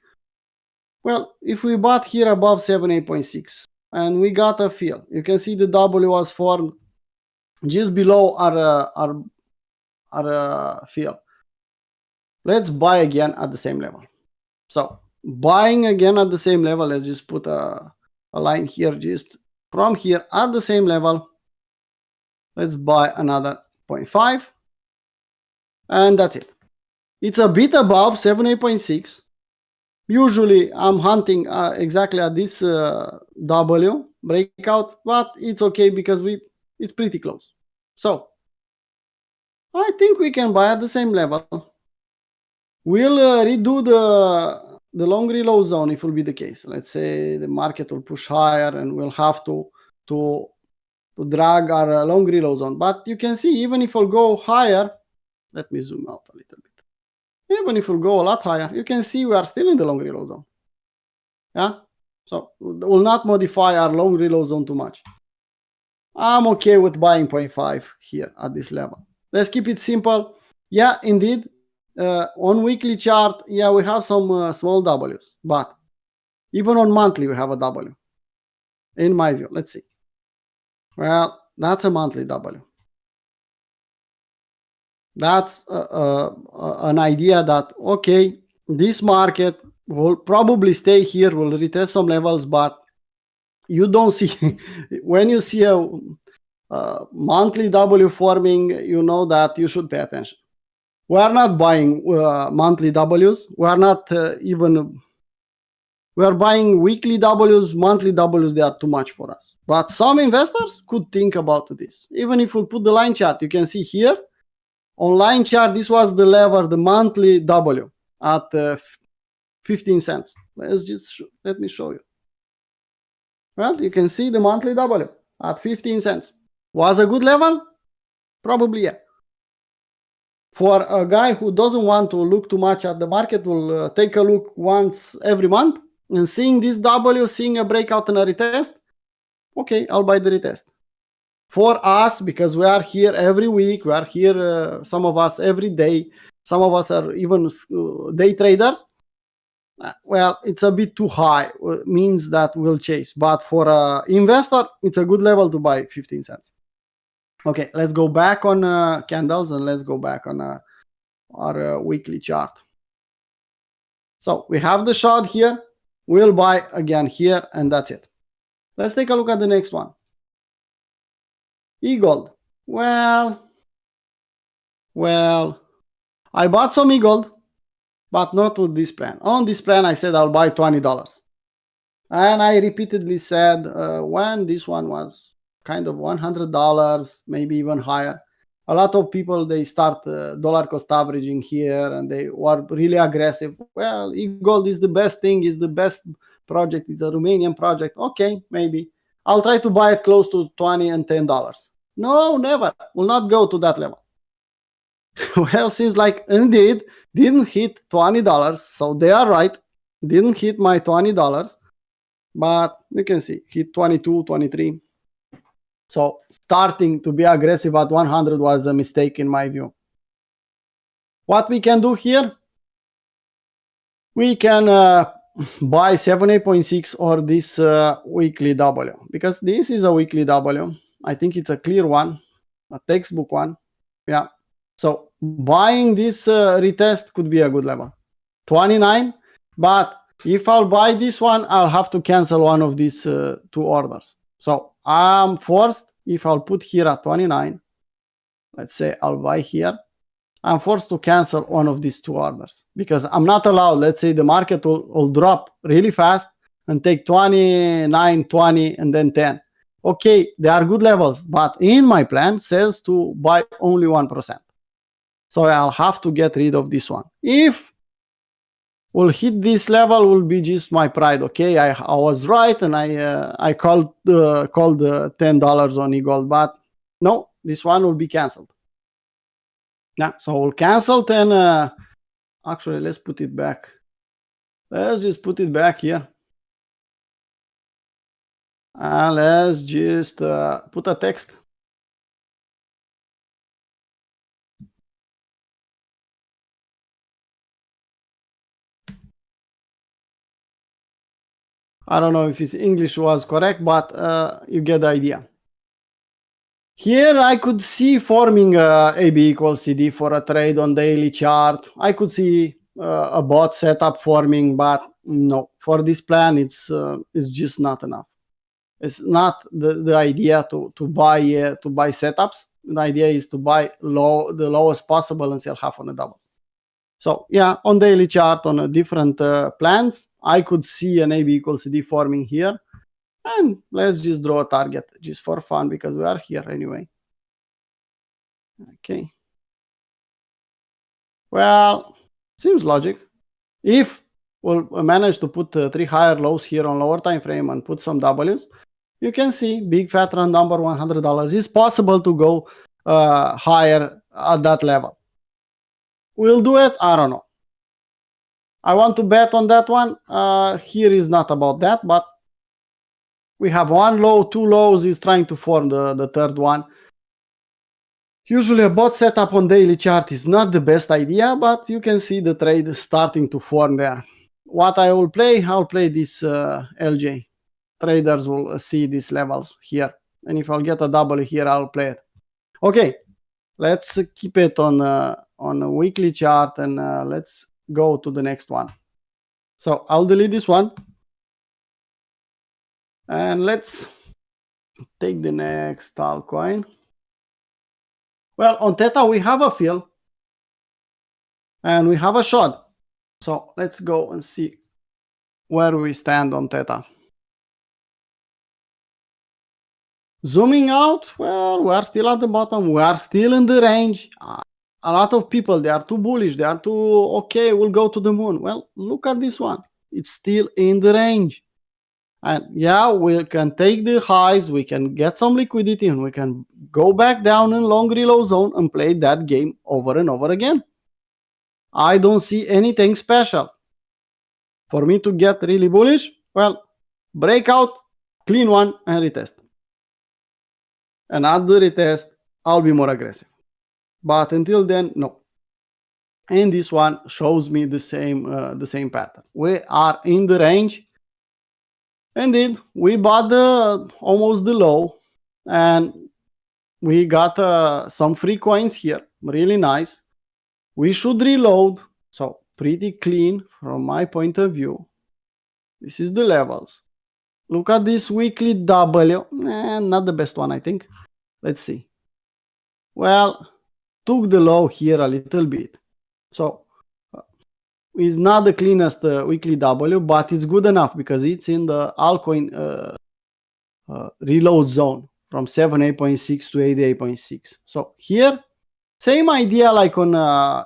[SPEAKER 2] well, if we bought here above 78.6 and we got a fill, you can see the W was formed just below our fill. Let's buy again at the same level. So buying again at the same level, let's just put a line here, just from here at the same level. Let's buy another 0.5, and that's it. It's a bit above 78.6. Usually I'm hunting exactly at this W breakout, but it's okay because it's pretty close. So I think we can buy at the same level. We'll redo the long reload zone if it will be the case. Let's say the market will push higher and we'll have to drag our long reload zone. But you can see, even if we'll go higher, let me zoom out a little bit. Even if we'll go a lot higher, you can see we are still in the long reload zone. Yeah, so we'll not modify our long reload zone too much. I'm okay with buying 0.5 here at this level. Let's keep it simple. Yeah, indeed, on weekly chart, yeah, we have some small W's, but even on monthly, we have a W. In my view, let's see. Well, that's a monthly W. That's an idea that, okay, this market will probably stay here, will retest some levels, but you don't see, when you see a monthly W forming, you know that you should pay attention. We are not buying monthly Ws. We are not we are buying weekly Ws, monthly Ws, they are too much for us. But some investors could think about this. Even if we put the line chart, you can see here, on line chart, this was the level, the monthly W at 15 cents. Let me show you. Well, you can see the monthly W at 15 cents. Was a good level? Probably, yeah. For a guy who doesn't want to look too much at the market, will take a look once every month and seeing this W, seeing a breakout and a retest, okay, I'll buy the retest. For us, because we are here every week, we are here, some of us every day, some of us are even day traders, well, it's a bit too high. It means that we'll chase. But for an investor, it's a good level to buy 15 cents. Okay, let's go back on candles and let's go back on our weekly chart. So we have the shot here. We'll buy again here, and that's it. Let's take a look at the next one. E-gold. Well, I bought some e-gold, but not with this plan. On this plan, I said I'll buy $20. And I repeatedly said when this one was kind of $100, maybe even higher, a lot of people, they start dollar cost averaging here and they were really aggressive. Well, e-gold is the best thing, is the best project, it's a Romanian project. Okay, maybe. I'll try to buy it close to $20 and $10. No, never. Will not go to that level. Well, seems like indeed didn't hit $20. So they are right. Didn't hit my $20. But you can see, hit 22, 23. So starting to be aggressive at 100 was a mistake in my view. What we can do here, we can buy 78.6 or this weekly W, because this is a weekly W. I think it's a clear one, a textbook one. Yeah. So buying this retest could be a good level. 29, but if I'll buy this one, I'll have to cancel one of these two orders. So I'm forced, if I'll put here at 29, let's say I'll buy here, I'm forced to cancel one of these two orders because I'm not allowed. Let's say the market will drop really fast and take 29, 20, and then 10. okay, they are good levels, but in my plan says to buy only 1%. So I'll have to get rid of this one. If we'll hit this level, will be just my pride. Okay, I was right, and I called $10 on eGold, but no, this one will be canceled. Yeah, so we'll cancel 10. Actually, let's put it back. Let's just put it back here. Let's just put a text. I don't know if his English was correct, but you get the idea. Here I could see forming AB equals CD for a trade on daily chart. I could see a bot setup forming, but no, for this plan it's just not enough. It's not the idea to buy setups. The idea is to buy the lowest possible and sell half on a double. So yeah, on daily chart on a different plans, I could see an AB equals CD forming here. And let's just draw a target just for fun because we are here anyway. Okay. Well, seems logic. If we'll manage to put 3 higher lows here on lower time frame and put some W's, you can see big fat round number $100 is possible to go higher at that level. We'll do it? I don't know. I want to bet on that one. Here is not about that, but we have one low, 2 lows is trying to form the third one. Usually a bot setup on daily chart is not the best idea, but you can see the trade starting to form there. What I will play, I'll play this LJ. Traders will see these levels here. And if I'll get a double here, I'll play it. Okay, let's keep it on a weekly chart and let's go to the next one. So I'll delete this one. And let's take the next altcoin. Well, on Theta, we have a fill and we have a shot. So let's go and see where we stand on Theta. Zooming out, well, we are still at the bottom. We are still in the range. A lot of people, they are too bullish. They are too, okay, we'll go to the moon. Well, look at this one. It's still in the range. And yeah, we can take the highs, we can get some liquidity, and we can go back down in long reload zone and play that game over and over again. I don't see anything special. For me to get really bullish, well, breakout, clean one, and retest. And at the retest, I'll be more aggressive. But until then, no. And this one shows me the same pattern. We are in the range. Indeed, we bought almost the low, and we got some free coins here. Really nice. We should reload. So pretty clean from my point of view. This is the levels. Look at this weekly W. Not the best one, I think. Let's see. Well, took the low here a little bit. So it's not the cleanest weekly W, but it's good enough because it's in the altcoin reload zone from 78.6 to 88.6. So here, same idea like on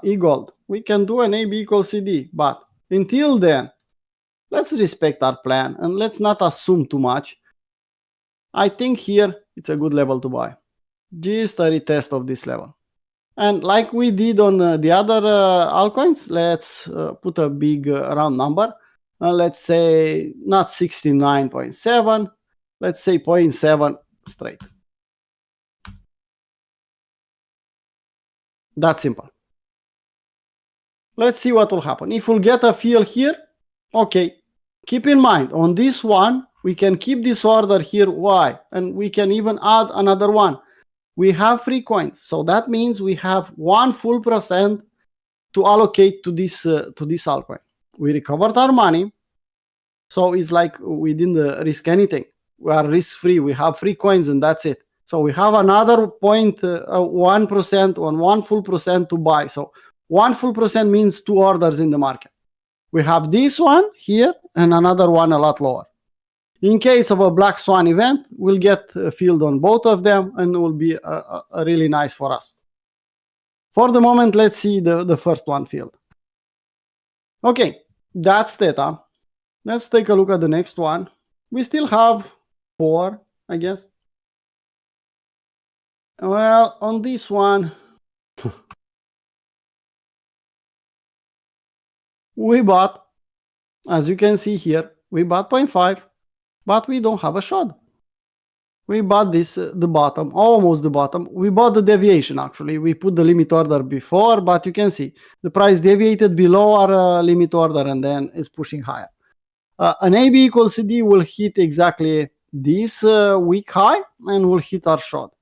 [SPEAKER 2] eGold. We can do an AB equals CD, but until then, let's respect our plan and let's not assume too much. I think here it's a good level to buy. Just a retest of this level. And like we did on the other altcoins, let's put a big round number. Let's say not 69.7, let's say 0.7 straight. That's simple. Let's see what will happen. If we'll get a fill here, okay. Keep in mind, on this one, we can keep this order here. Why? And we can even add another one. We have free coins, so that means we have 1 full percent to allocate to this altcoin. We recovered our money, so it's like we didn't risk anything. We are risk-free. We have free coins, and that's it. So we have another 1% on 1 full percent to buy. So 1 full percent means 2 orders in the market. We have this one here and another one a lot lower. In case of a black swan event, we'll get a field on both of them and it will be a really nice for us. For the moment, let's see the first one field. Okay, that's theta. Let's take a look at the next one. We still have 4, I guess. Well, on this one, we bought, as you can see here, we bought 0.5, but we don't have a shot. We bought this, the bottom, almost the bottom. We bought the deviation, actually. We put the limit order before, but you can see the price deviated below our limit order and then it's pushing higher. An AB equals CD will hit exactly this weak high and will hit our shot.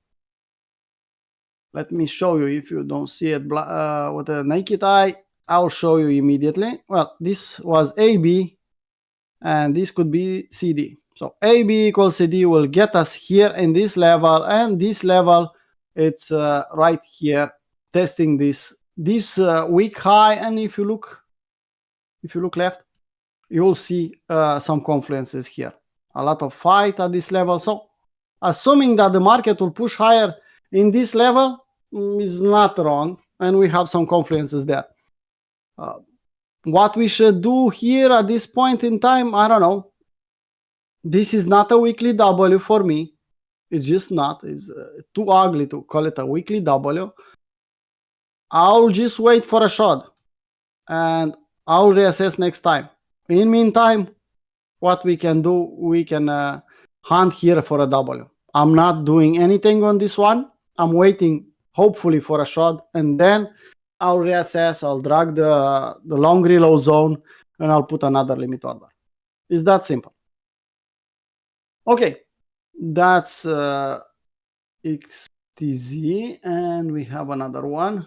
[SPEAKER 2] Let me show you if you don't see it with a naked eye. I'll show you immediately. Well, this was AB and this could be CD. So AB equals CD will get us here in this level, and this level, it's right here testing this weak high. And if you look left, you'll see some confluences here. A lot of fight at this level. So assuming that the market will push higher in this level is not wrong, and we have some confluences there. What we should do here at this point in time, I don't know. This is not a weekly W for me. It's just not. It's too ugly to call it a weekly W. I'll just wait for a shot and I'll reassess next time. In meantime, what we can do, we can hunt here for a W. I'm not doing anything on this one. I'm waiting hopefully for a shot, and then I'll reassess. I'll drag the long reload zone and I'll put another limit order. It's that simple. Okay, that's XTZ, and we have another one.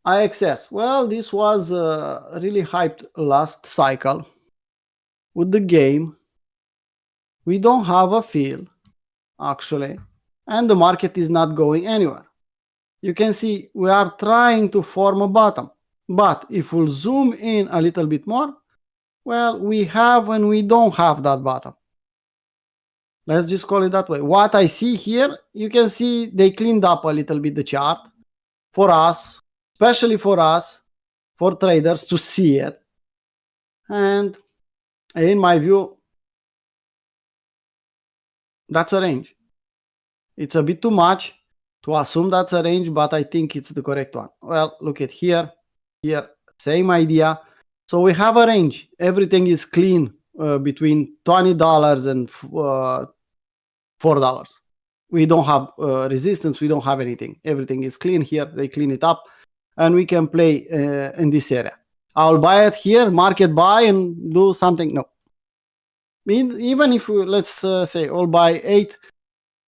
[SPEAKER 2] IXS. Well, this was really hyped last cycle with the game. We don't have a fill, actually, and the market is not going anywhere. You can see we are trying to form a bottom, but if we'll zoom in a little bit more, well, we have and we don't have that bottom. Let's just call it that way. What I see here, you can see they cleaned up a little bit the chart for us, especially for us, for traders to see it. And in my view, that's a range. It's a bit too much to assume that's a range, but I think it's the correct one. Well, look at here, same idea. So we have a range. Everything is clean between $20 and $4. We don't have resistance. We don't have anything. Everything is clean here. They clean it up, and we can play in this area. I'll buy it here, market buy, and do something. No. Even if we, let's say, I'll buy 8,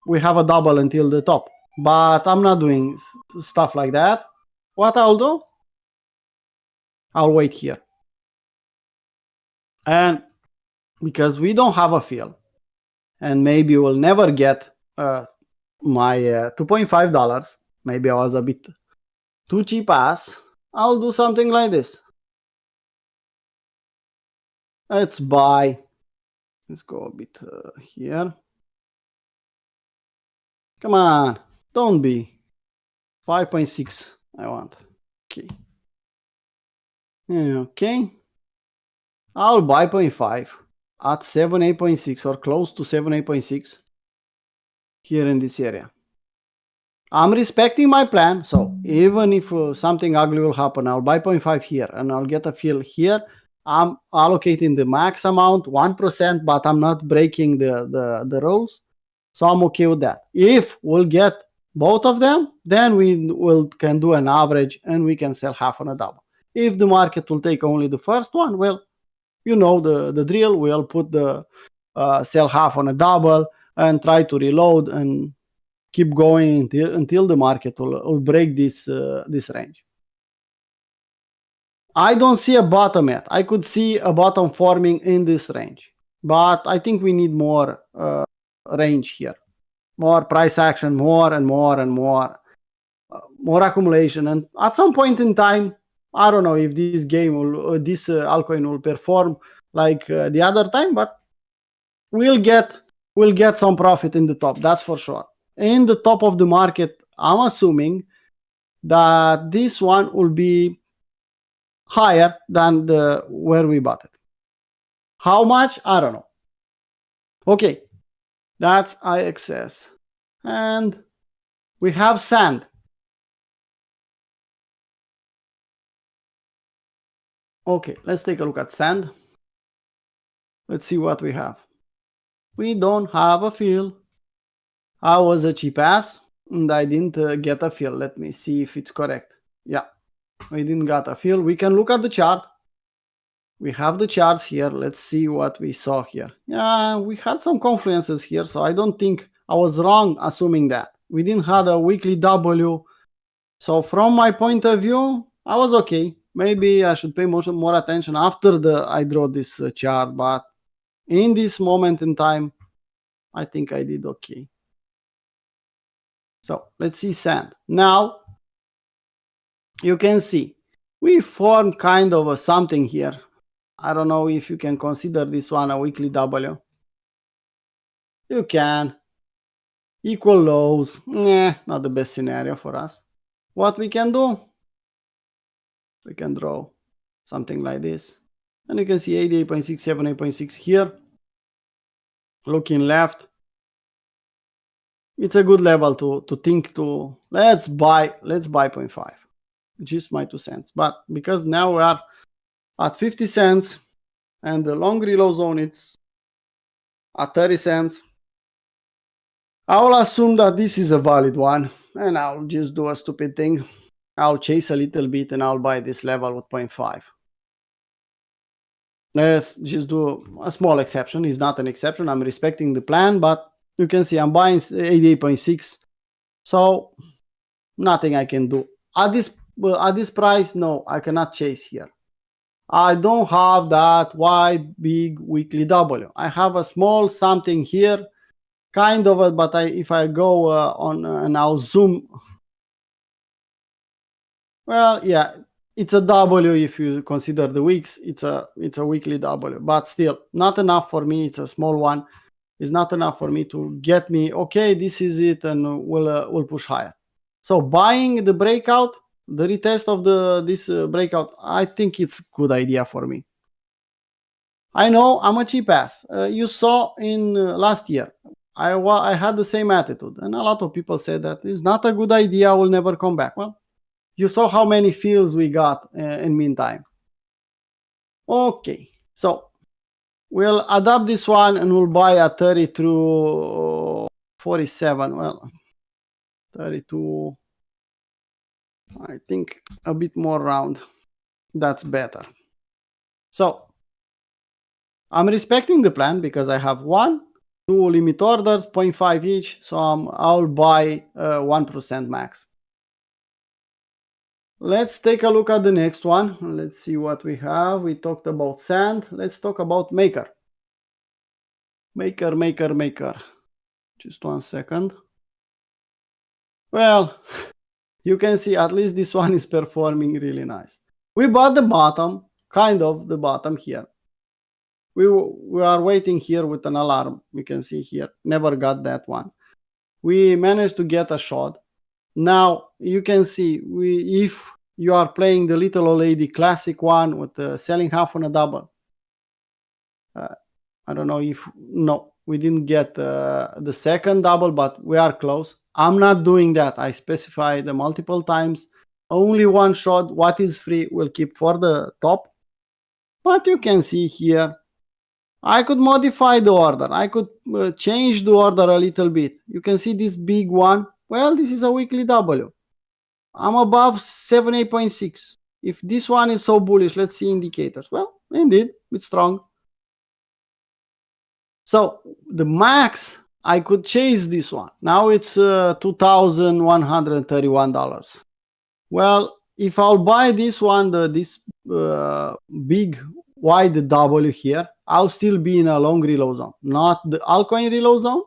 [SPEAKER 2] we have a double until the top. But I'm not doing stuff like that. What I'll do, I'll wait here. And because we don't have a fill, and maybe we'll never get my $2.5, maybe I was a bit too cheap ass, I'll do something like this. Let's buy. Let's go a bit here. Come on, don't be. 5.6 I want. Okay. Okay. I'll buy 0.5 at 7.8.6 or close to 7.8.6 here in this area. I'm respecting my plan, so even if something ugly will happen, I'll buy 0.5 here and I'll get a fill here. I'm allocating the max amount, 1%, but I'm not breaking the rules. So I'm okay with that. If we'll get both of them, then we can do an average and we can sell half on a double. If the market will take only the first one, well, you know the drill. We'll put the sell half on a double and try to reload and keep going until the market will break this range. I don't see a bottom yet. I could see a bottom forming in this range, but I think we need more range here, more price action, more and more and more accumulation. And at some point in time, I don't know if this game will, this altcoin will perform like the other time, but we'll get some profit in the top, that's for sure. In the top of the market, I'm assuming that this one will be higher than the where we bought it. How much? I don't know. Okay, that's IXS. And we have sand. Okay, let's take a look at sand. Let's see what we have. We don't have a fill. I was a cheap ass and I didn't get a fill. Let me see if it's correct. Yeah, we didn't get a fill. We can look at the chart. We have the charts here. Let's see what we saw here. Yeah, we had some confluences here, so I don't think I was wrong assuming that. We didn't have a weekly W. So from my point of view, I was okay. Maybe I should pay more attention after I draw this chart, but in this moment in time, I think I did okay. So let's see sand. Now, you can see we formed kind of a something here. I don't know if you can consider this one a weekly W. You can. Equal lows. Not the best scenario for us. What we can do? We can draw something like this. And you can see 88.6, 78.6 here. Looking left. It's a good level to think to. Let's buy 0.5. Just my 2 cents. But because now we are at 50 cents and the long reload zone it's at 30 cents. I will assume that this is a valid one and I'll just do a stupid thing. I'll chase a little bit and I'll buy this level with 0.5. Let's just do a small exception. It's not an exception. I'm respecting the plan, but you can see I'm buying 88.6. So nothing I can do. At this price, no, I cannot chase here. I don't have that wide, big weekly W. I have a small something here, kind of, but if I go on and I'll zoom, well, yeah, it's a W if you consider the weeks. It's a weekly W, but still not enough for me. It's a small one. It's not enough for me to get me. Okay, this is it, and we'll push higher. So buying the breakout, the retest of this breakout, I think it's a good idea for me. I know I'm a cheap ass. You saw in last year, I had the same attitude, and a lot of people said that it's not a good idea. I will never come back. Well, you saw how many fills we got in meantime. Okay, so we'll adapt this one and we'll buy at 30 through 47. Well, 32. I think a bit more round. That's better. So I'm respecting the plan because I have 1, 2 limit orders, 0.5 each. So I'll buy 1% max. Let's take a look at the next one. Let's see what we have. We talked about sand. Let's talk about maker. Maker. Just 1 second. Well, you can see at least this one is performing really nice. We bought the bottom, kind of the bottom here. We are waiting here with an alarm. You can see here, never got that one. We managed to get a shot. Now you can see if you are playing the little old lady classic one with selling half on a double. I don't know if, no, we didn't get the second double, but we are close. I'm not doing that. I specified multiple times. Only one shot. What is free we'll keep for the top. But you can see here, I could modify the order. I could change the order a little bit. You can see this big one. Well, this is a weekly W. I'm above 78.6. If this one is so bullish, let's see indicators. Well, indeed, it's strong. So the max, I could chase this one. Now it's $2,131. Well, if I'll buy this one, this big wide W here, I'll still be in a long reload zone. Not the altcoin reload zone,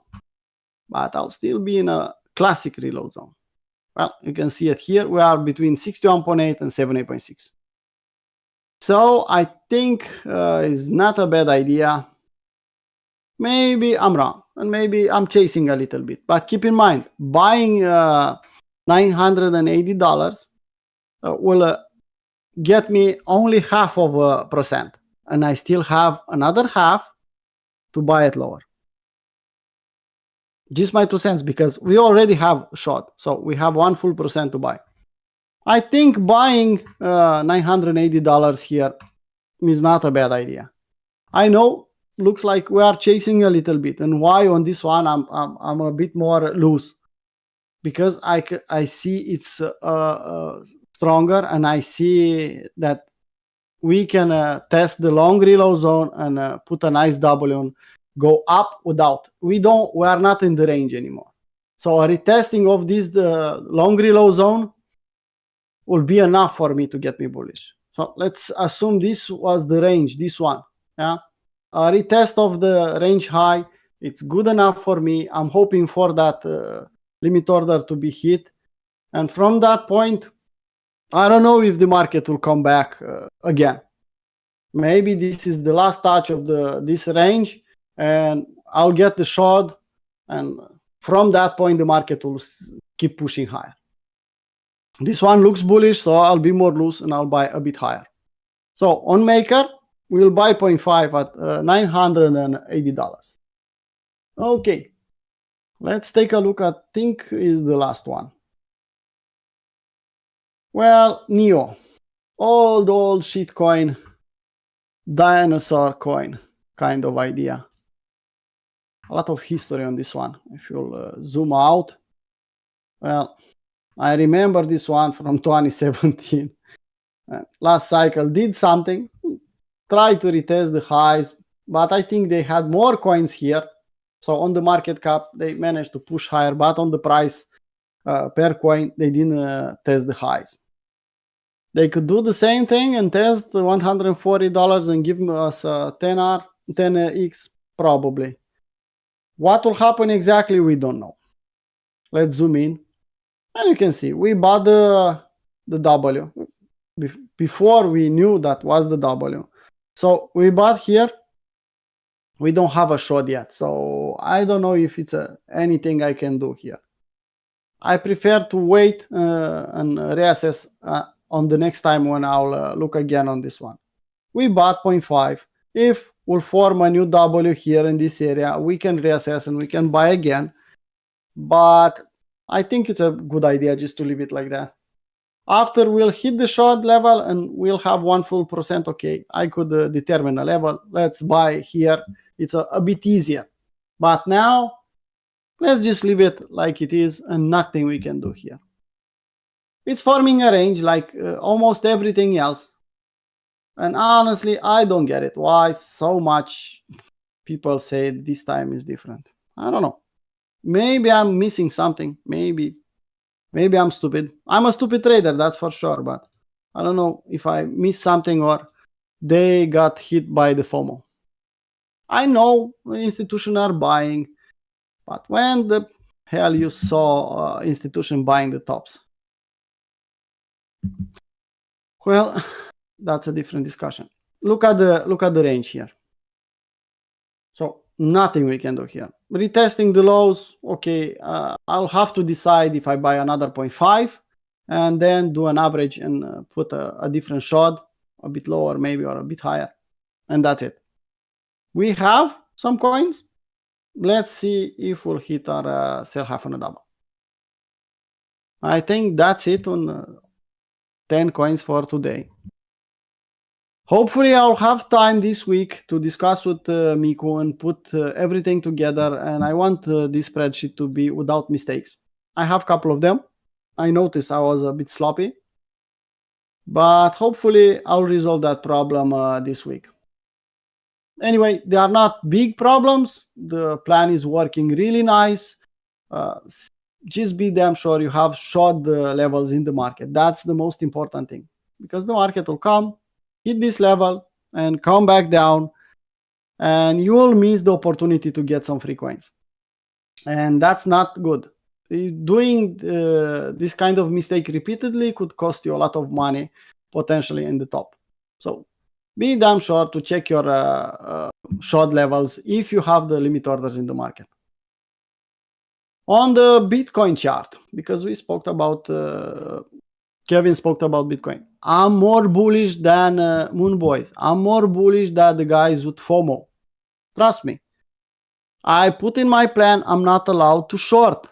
[SPEAKER 2] but I'll still be in a classic reload zone. Well, you can see it here. We are between 61.8 and 78.6. So I think it's not a bad idea maybe I'm wrong, and maybe I'm chasing a little bit. But keep in mind, buying $980 will get me only 0.5%, and I still have another half to buy it lower. Just my 2 cents, because we already have short, so we have 1 full percent to buy. I think buying $980 here is not a bad idea. I know, looks like we are chasing a little bit, and why on this one I'm a bit more loose, because I see it's stronger, and I see that we can test the long reload zone and put a nice W and go up without. We are not in the range anymore. So a retesting of this long reload zone will be enough for me to get me bullish. So let's assume this was the range, this one. Yeah, a retest of the range high, it's good enough for me. I'm hoping for that limit order to be hit, and from that point, I don't know if the market will come back again. Maybe this is the last touch of this range, and I'll get the short, and from that point the market will keep pushing higher. This one looks bullish, so I'll be more loose and I'll buy a bit higher. So on Maker, we'll buy 0.5 at $980. Okay, let's take a look at, I think is the last one. Well, NEO, old shit coin, dinosaur coin kind of idea. A lot of history on this one. If you'll zoom out, well, I remember this one from 2017. Last cycle did something, tried to retest the highs, but I think they had more coins here. So on the market cap, they managed to push higher, but on the price per coin, they didn't test the highs. They could do the same thing and test $140 and give us 10x, probably. What will happen exactly, we don't know. Let's zoom in. And you can see, we bought the W before we knew that was the W. So we bought here. We don't have a short yet. So I don't know if it's anything I can do here. I prefer to wait and reassess on the next time when I'll look again on this one. We bought 0.5. If we'll form a new W here in this area, we can reassess and we can buy again. But I think it's a good idea just to leave it like that. After we'll hit the short level and we'll have 1 full percent, okay, I could determine a level. Let's buy here. It's a bit easier. But now, let's just leave it like it is and nothing we can do here. It's forming a range like almost everything else. And honestly, I don't get it. Why so much people say this time is different? I don't know. Maybe I'm missing something. Maybe I'm stupid. I'm a stupid trader, that's for sure. But I don't know if I missed something or they got hit by the FOMO. I know institutions are buying, but when the hell you saw institution buying the tops? Well, that's a different discussion. Look at the range here. So nothing we can do here. Retesting the lows, okay, I'll have to decide if I buy another 0.5 and then do an average and put a different shot, a bit lower maybe or a bit higher, and that's it. We have some coins. Let's see if we'll hit our sell half on a double. I think that's it on 10 coins for today. Hopefully I'll have time this week to discuss with Miku and put everything together, and I want this spreadsheet to be without mistakes. I have a couple of them. I noticed I was a bit sloppy, but hopefully I'll resolve that problem this week. Anyway, they are not big problems. The plan is working really nice. Just be damn sure you have short levels in the market. That's the most important thing, because the market will come, hit this level and come back down, and you will miss the opportunity to get some free coins, and that's not good. Doing this kind of mistake repeatedly could cost you a lot of money potentially in the top. So be damn sure to check your short levels if you have the limit orders in the market. On the Bitcoin chart, because we spoke about, Kevin spoke about Bitcoin. I'm more bullish than Moon Boys. I'm more bullish than the guys with FOMO. Trust me. I put in my plan, I'm not allowed to short.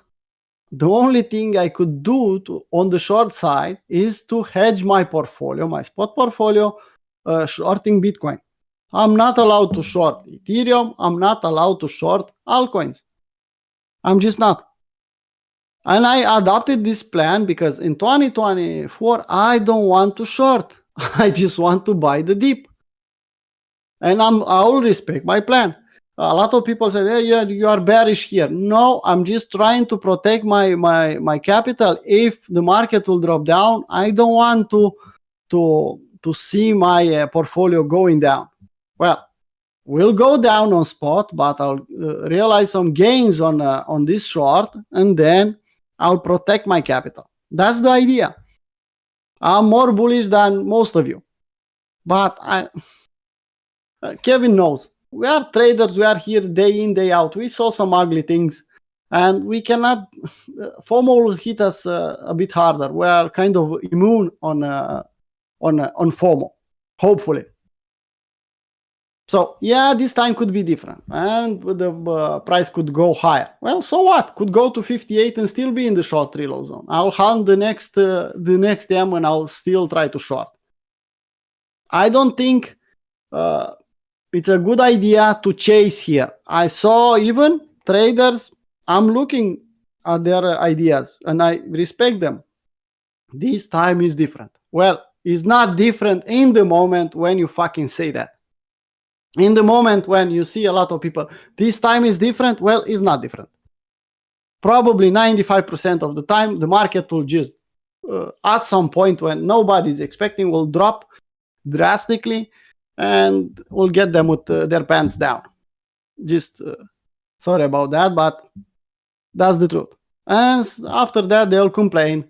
[SPEAKER 2] The only thing I could do on the short side is to hedge my portfolio, my spot portfolio, shorting Bitcoin. I'm not allowed to short Ethereum. I'm not allowed to short altcoins. I'm just not. And I adopted this plan because in 2024, I don't want to short. I just want to buy the dip. And I will respect my plan. A lot of people say, hey, you are bearish here. No, I'm just trying to protect my capital. If the market will drop down, I don't want to see my portfolio going down. Well, we'll go down on spot, but I'll realize some gains on this short, and then I'll protect my capital. That's the idea. I'm more bullish than most of you. But Kevin knows. We are traders. We are here day in, day out. We saw some ugly things, and we cannot. FOMO will hit us a bit harder. We are kind of immune on FOMO, hopefully. So yeah, this time could be different, and the price could go higher. Well, so what? Could go to 58 and still be in the short reload zone. I'll hunt the next M, and I'll still try to short. I don't think it's a good idea to chase here. I saw even traders. I'm looking at their ideas, and I respect them. This time is different. Well, it's not different in the moment when you fucking say that. In the moment when you see a lot of people, this time is different, well, it's not different. Probably 95% of the time, the market will just, at some point when nobody's expecting, will drop drastically, and will get them with their pants down. Just sorry about that, but that's the truth. And after that, they'll complain.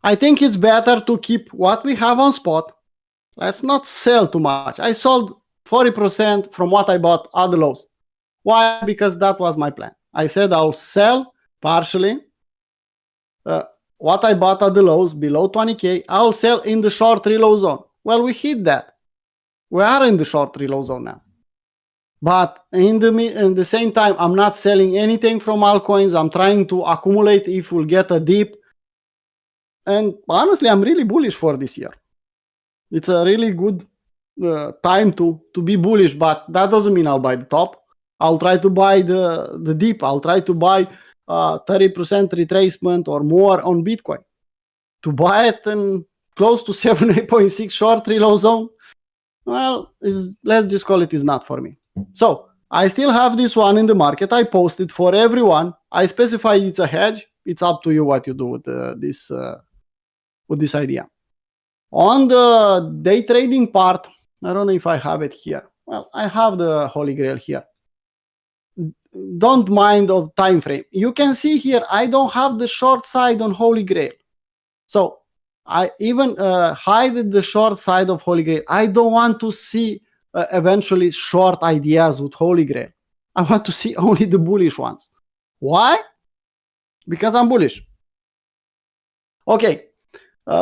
[SPEAKER 2] I think it's better to keep what we have on spot. Let's not sell too much. I sold 40% from what I bought at the lows. Why? Because that was my plan. I said I'll sell partially what I bought at the lows below 20K. I'll sell in the short reload zone. Well, we hit that. We are in the short reload zone now. But in the same time, I'm not selling anything from altcoins. I'm trying to accumulate if we'll get a dip. And honestly, I'm really bullish for this year. It's a really good time to be bullish, but that doesn't mean I'll buy the top. I'll try to buy the dip. I'll try to buy 30% retracement or more on Bitcoin. To buy it in close to 7.6 short reload zone, well, let's just call it is not for me. So I still have this one in the market. I posted for everyone. I specified it's a hedge. It's up to you what you do with this idea. On the day trading part, I don't know if I have it here. Well, I have the Holy Grail here. Don't mind the time frame. You can see here, I don't have the short side on Holy Grail. So I even hide the short side of Holy Grail. I don't want to see eventually short ideas with Holy Grail. I want to see only the bullish ones. Why? Because I'm bullish. Okay.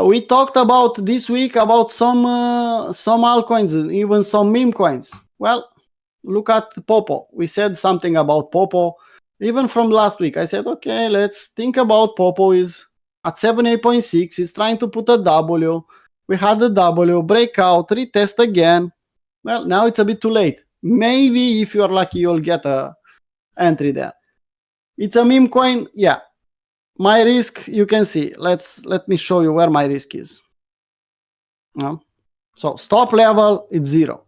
[SPEAKER 2] We talked about this week about some altcoins and even some meme coins. Well, look at Popo. We said something about Popo even from last week. I said, okay, let's think about Popo is at 78.6. It's trying to put a W. We had a W, breakout, retest again. Well, now it's a bit too late. Maybe if you're lucky, you'll get a entry there. It's a meme coin. Yeah. My risk, you can see. Let me show you where my risk is. So stop level, it's 0.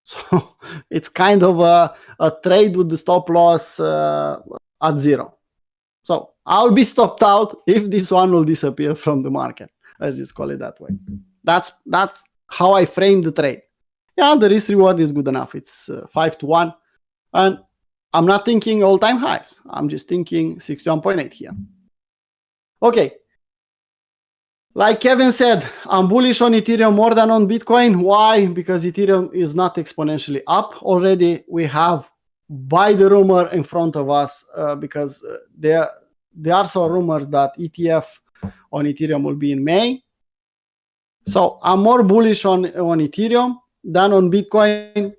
[SPEAKER 2] So it's kind of a trade with the stop loss at 0. So I'll be stopped out if this one will disappear from the market. Let's just call it that way. That's how I frame the trade. Yeah, the risk reward is good enough. It's 5-1. And I'm not thinking all-time highs. I'm just thinking 61.8 here. Okay. Like Kevin said, I'm bullish on Ethereum more than on Bitcoin. Why? Because Ethereum is not exponentially up. Already we have buy the rumor in front of us because there are some rumors that ETF on Ethereum will be in May. So I'm more bullish on Ethereum than on Bitcoin,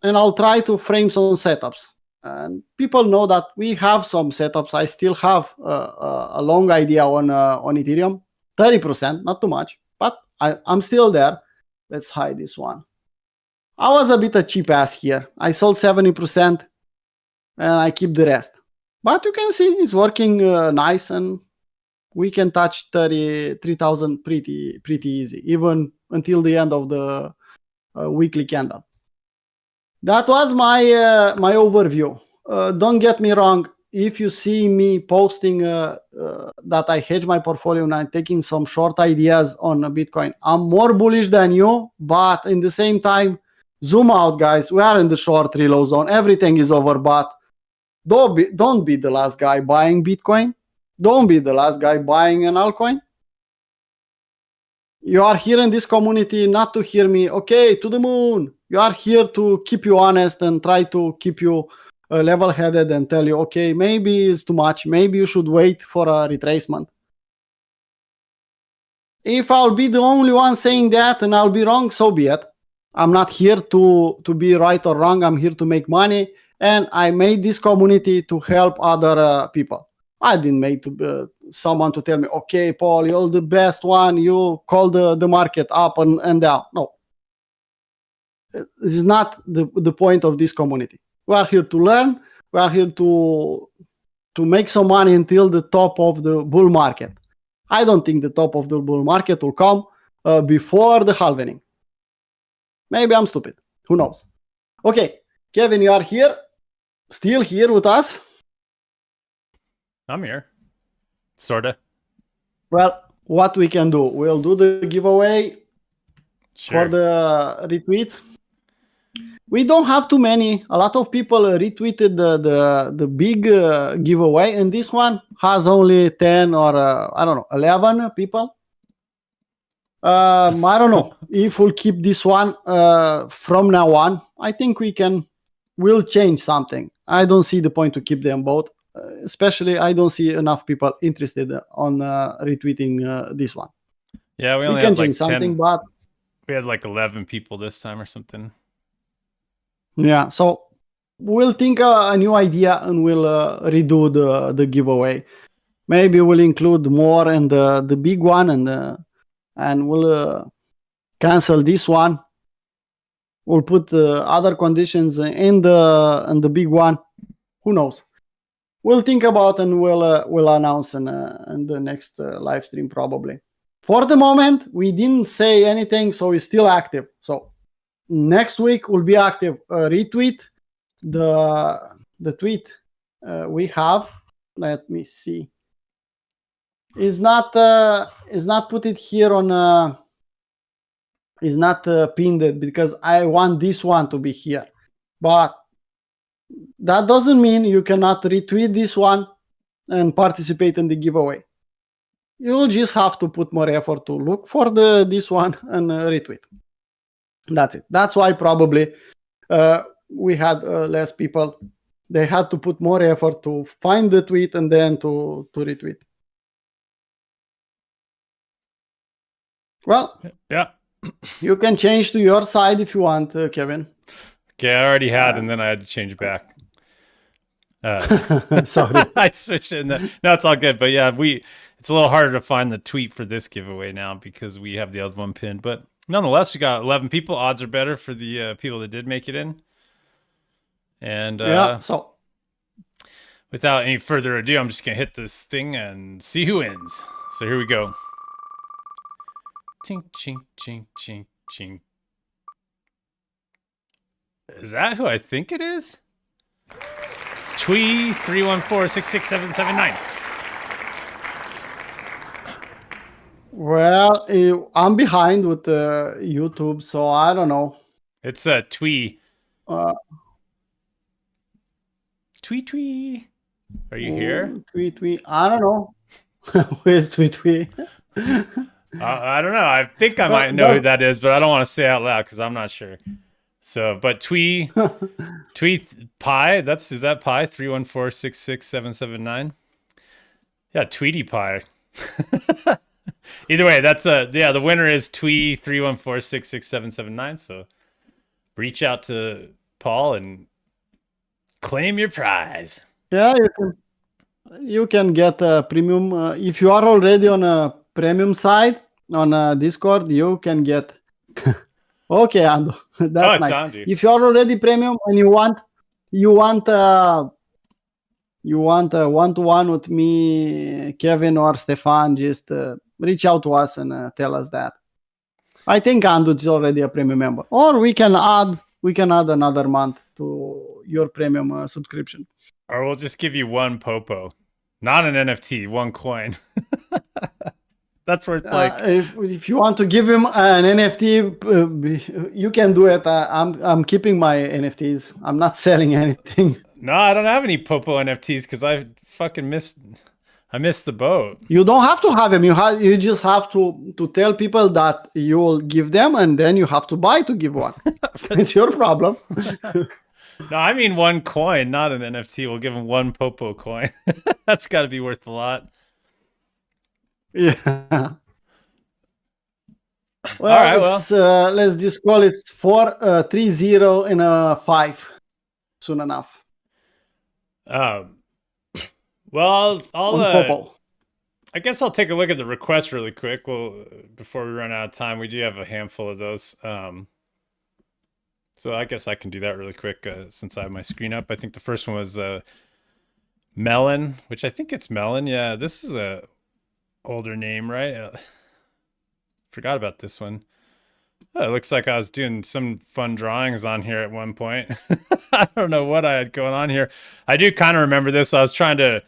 [SPEAKER 2] and I'll try to frame some setups. And people know that we have some setups. I still have a long idea on Ethereum, 30%, not too much, but I'm still there. Let's hide this one. I was a bit a cheap ass here. I sold 70% and I keep the rest. But you can see it's working nice, and we can touch 33,000 pretty easy, even until the end of the weekly candle. That was my overview. Don't get me wrong. If you see me posting that I hedge my portfolio and I'm taking some short ideas on Bitcoin, I'm more bullish than you. But in the same time, zoom out, guys. We are in the short reload zone. Everything is overbought. Don't be the last guy buying Bitcoin. Don't be the last guy buying an altcoin. You are here in this community not to hear me, okay, to the moon. You are here to keep you honest and try to keep you level-headed and tell you, okay, maybe it's too much. Maybe you should wait for a retracement. If I'll be the only one saying that and I'll be wrong, so be it. I'm not here to be right or wrong. I'm here to make money. And I made this community to help other people. I didn't make someone to tell me, okay, Paul, you're the best one. You call the market up and down. No. This is not the point of this community. We are here to learn. We are here to make some money until the top of the bull market. I don't think the top of the bull market will come before the halvening. Maybe I'm stupid. Who knows? Okay, Kevin, you are here. Still here with us?
[SPEAKER 1] I'm here. Sorta.
[SPEAKER 2] Well, what we can do? We'll do the giveaway for the retweets. We don't have too many. A lot of people retweeted the big giveaway, and this one has only 10 or I don't know, 11 people. I don't know if we'll keep this one from now on. I think we'll change something. I don't see the point to keep them both. Especially, I don't see enough people interested on retweeting this one.
[SPEAKER 1] Yeah, we only
[SPEAKER 2] can
[SPEAKER 1] had
[SPEAKER 2] change
[SPEAKER 1] like 10.
[SPEAKER 2] something, but
[SPEAKER 1] we had like 11 people this time or something.
[SPEAKER 2] Yeah, so we'll think a new idea and we'll redo the giveaway. Maybe we'll include more in the big one, and we'll cancel this one. We'll put other conditions in the big one. Who knows? We'll think about and we'll announce in the next live stream probably. For the moment, we didn't say anything, so it's still active. So next week will be active. Retweet the tweet we have. Let me see. Is not put it here on. Is not pinned it because I want this one to be here, but that doesn't mean you cannot retweet this one and participate in the giveaway. You'll just have to put more effort to look for this one and retweet. That's it. That's why probably we had less people. They had to put more effort to find the tweet and then to retweet. Well,
[SPEAKER 1] yeah,
[SPEAKER 2] you can change to your side if you want, Kevin.
[SPEAKER 1] Okay, I already had, and then I had to change back.
[SPEAKER 2] Sorry.
[SPEAKER 1] I switched it. No, it's all good. But yeah, it's a little harder to find the tweet for this giveaway now because we have the other one pinned. But nonetheless, we got 11 people. Odds are better for the people that did make it in. And
[SPEAKER 2] yeah, so
[SPEAKER 1] without any further ado, I'm just going to hit this thing and see who wins. So here we go. Ching, ching, ching, ching, ching. Is that who I think it is? Twee 314-66779.
[SPEAKER 2] Well, I'm behind with YouTube, so I don't know.
[SPEAKER 1] It's Twee. Twee. Are you here?
[SPEAKER 2] Twee. I don't know. Where's Twee?
[SPEAKER 1] I don't know. I think I
[SPEAKER 2] Well,
[SPEAKER 1] might know who that is, but I don't want to say out loud because I'm not sure. So, but Twee Pie, is that Pie 314667779? Yeah, Tweety Pie. Either way, that's the winner is Twee 314667779. So reach out to Paul and claim your prize.
[SPEAKER 2] Yeah, you can get a premium if you are already on a premium site on Discord. You can get. Okay, Ando,
[SPEAKER 1] Oh,
[SPEAKER 2] that's
[SPEAKER 1] it's
[SPEAKER 2] nice.
[SPEAKER 1] on, dude.
[SPEAKER 2] If you are already premium and you want a one-to-one with me, Kevin or Stefan, just reach out to us and tell us that. I think Ando is already a premium member, or we can add another month to your premium subscription.
[SPEAKER 1] Or we'll just give you one Popo. Not an NFT, one coin. That's worth like
[SPEAKER 2] if you want to give him an NFT, you can do it. I'm keeping my NFTs. I'm not selling anything.
[SPEAKER 1] No, I don't have any Popo NFTs because I fucking missed the boat.
[SPEAKER 2] You don't have to have them. You just have to tell people that you will give them, and then you have to buy to give one. It's your problem.
[SPEAKER 1] No, I mean one coin, not an NFT. We'll give him one Popo coin. That's got to be worth a lot.
[SPEAKER 2] Yeah. Well,
[SPEAKER 1] all right,
[SPEAKER 2] let's just call it 4-3-0 and a 5 soon enough.
[SPEAKER 1] Well,
[SPEAKER 2] On Popo.
[SPEAKER 1] I guess I'll take a look at the requests really quick. Well, before we run out of time, we do have a handful of those. So I guess I can do that really quick since I have my screen up. I think the first one was Melon, which I think it's Melon. Yeah, this is a older name, right? Forgot about this one. Oh, it looks like I was doing some fun drawings on here at one point. I don't know what I had going on here. I do kind of remember this. I was trying to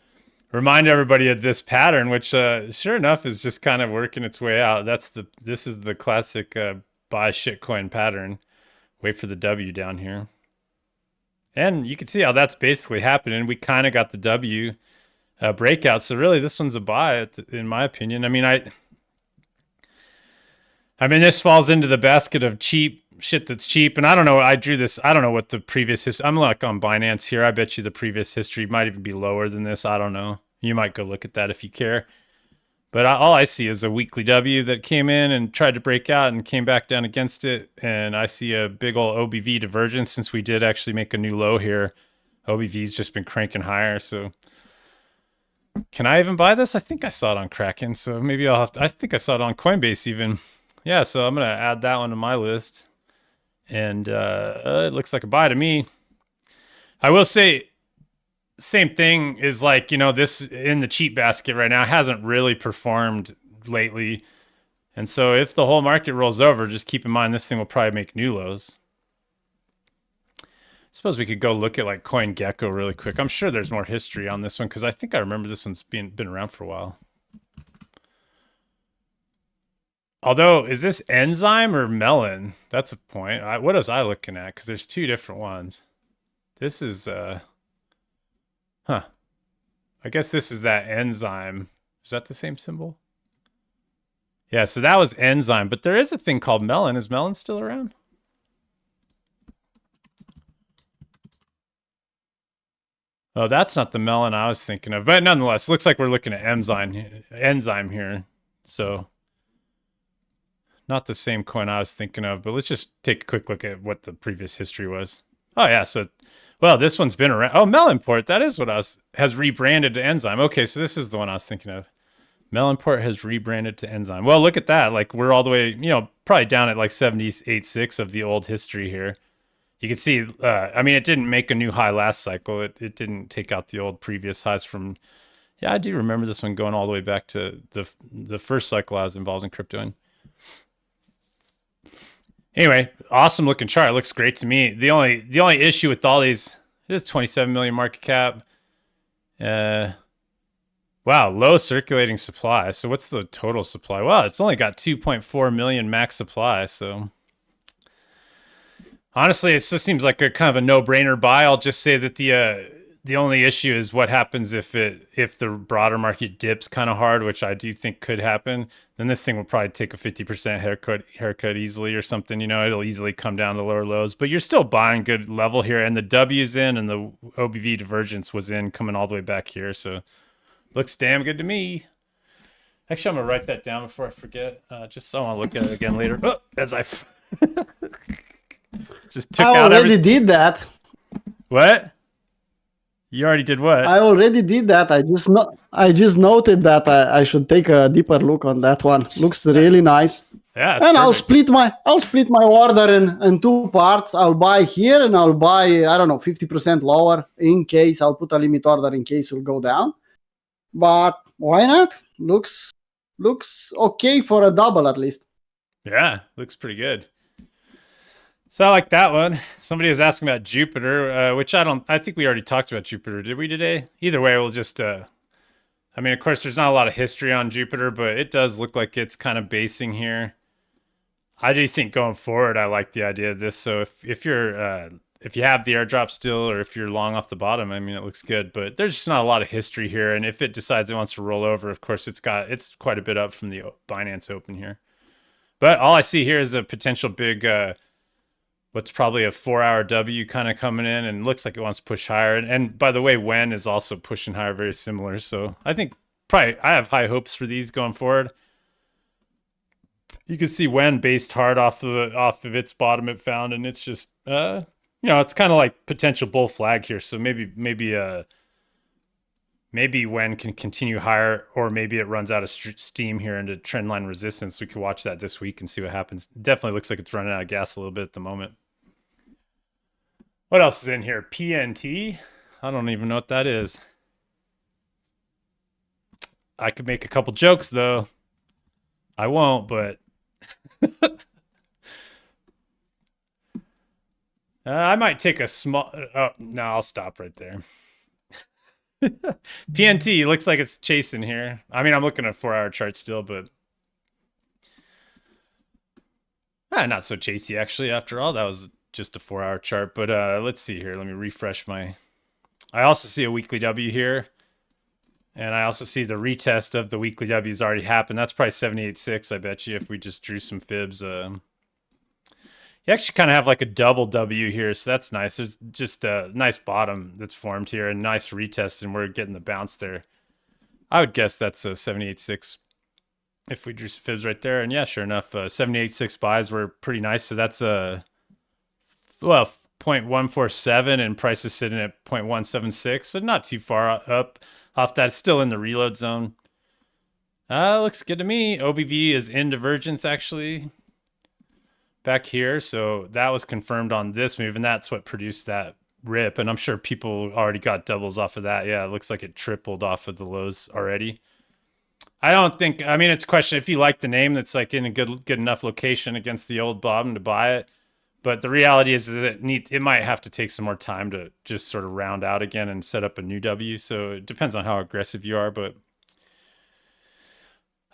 [SPEAKER 1] remind everybody of this pattern, which sure enough is just kind of working its way out. This is the classic buy shitcoin pattern. Wait for the W down here. And you can see how that's basically happening. We kind of got the W breakout. So really this one's a buy in my opinion. I mean, this falls into the basket of cheap shit that's cheap. And I don't know. I drew this. I don't know what the previous history. I'm like on Binance here. I bet you the previous history might even be lower than this. I don't know. You might go look at that if you care. But all I see is a weekly W that came in and tried to break out and came back down against it. And I see a big old OBV divergence since we did actually make a new low here. OBV's just been cranking higher. So can I even buy this? I think I saw it on Kraken. So maybe I'll have to. I think I saw it on Coinbase even. Yeah, so I'm going to add that one to my list. And it looks like a buy to me. I will say, same thing is like, this in the cheap basket right now hasn't really performed lately. And so if the whole market rolls over, just keep in mind this thing will probably make new lows. I suppose we could go look at like CoinGecko really quick. I'm sure there's more history on this one because I think I remember this one's been around for a while. Although, is this enzyme or melon? That's a point. What was I looking at? Because there's two different ones. This is, I guess this is that enzyme. Is that the same symbol? Yeah, so that was enzyme. But there is a thing called melon. Is melon still around? Oh, that's not the melon I was thinking of. But nonetheless, looks like we're looking at enzyme here. So not the same coin I was thinking of, but let's just take a quick look at what the previous history was. Oh yeah, so, well, this one's been around. Oh, Melonport, that is what has rebranded to Enzyme. Okay, so this is the one I was thinking of. Melonport has rebranded to Enzyme. Well, look at that. Like we're all the way, probably down at like 78.6 of the old history here. You can see, I mean, it didn't make a new high last cycle. It didn't take out the old previous highs from, yeah, I do remember this one going all the way back to the first cycle I was involved in crypto in. Anyway, awesome looking chart. It looks great to me. The only issue with all these is 27 million market cap. Wow, low circulating supply. So what's the total supply? Wow, it's only got 2.4 million max supply. So honestly, it just seems like a kind of a no-brainer buy. I'll just say that The only issue is what happens if the broader market dips kind of hard, which I do think could happen. Then this thing will probably take a 50% haircut easily or something. It'll easily come down to lower lows, but you're still buying good level here, and the W's in, and the OBV divergence was in, coming all the way back here. So looks damn good to me. Actually, I'm gonna write that down before I forget, just so I want to look at it again later. Oh, as I just took
[SPEAKER 2] I
[SPEAKER 1] out
[SPEAKER 2] already
[SPEAKER 1] everything.
[SPEAKER 2] did that.
[SPEAKER 1] What? You already did what?
[SPEAKER 2] I already did that. I just noted that I should take a deeper look on that one. Looks really nice.
[SPEAKER 1] Yeah, it's
[SPEAKER 2] And
[SPEAKER 1] perfect.
[SPEAKER 2] I'll split my order in two parts. I'll buy here and I'll buy, I don't know, 50% lower in case I'll put a limit order in case it'll go down. But why not? Looks okay for a double at least.
[SPEAKER 1] Yeah, looks pretty good. So I like that one. Somebody was asking about Jupiter, which I think we already talked about Jupiter. Did we today? Either way, we'll just, I mean, of course, there's not a lot of history on Jupiter, but it does look like it's kind of basing here. I do think going forward, I like the idea of this. So if you have the airdrop still, or if you're long off the bottom, I mean, it looks good, but there's just not a lot of history here. And if it decides it wants to roll over, of course, it's quite a bit up from the Binance Open here. But all I see here is a potential big, what's probably a 4-hour W kind of coming in, and looks like it wants to push higher. And by the way, Wen is also pushing higher, very similar. So I think I have high hopes for these going forward. You can see Wen based hard off of its bottom it found, and it's just it's kind of like potential bull flag here. So maybe Wen can continue higher, or maybe it runs out of steam here into trendline resistance. We could watch that this week and see what happens. Definitely looks like it's running out of gas a little bit at the moment. What else is in here? PNT? I don't even know what that is. I could make a couple jokes though. I won't, but I might take a small. Oh no, I'll stop right there. PNT looks like it's chasing here. I mean, I'm looking at a 4-hour chart still, but not so chasey actually. After all, that was just a 4-hour chart. But let's see here. Let me refresh my. I also see a weekly W here, and I also see the retest of the weekly W's already happened. That's probably 78.6. I bet you if we just drew some fibs. You actually kind of have like a double W here, so that's nice. There's just a nice bottom that's formed here, and nice retest, and we're getting the bounce there. I would guess that's a 78.6 if we drew some fibs right there. And yeah, sure enough, 78.6 buys were pretty nice. So that's a 0.147, and price is sitting at 0.176, so not too far up off that. It's still in the reload zone. Looks good to me. OBV is in divergence actually back here, so that was confirmed on this move, and that's what produced that rip. And I'm sure people already got doubles off of that. Yeah, it looks like it tripled off of the lows already. I don't think, I mean, it's a question if you like the name that's like in a good enough location against the old bottom to buy it. But the reality is that it might have to take some more time to just sort of round out again and set up a new W. So it depends on how aggressive you are. But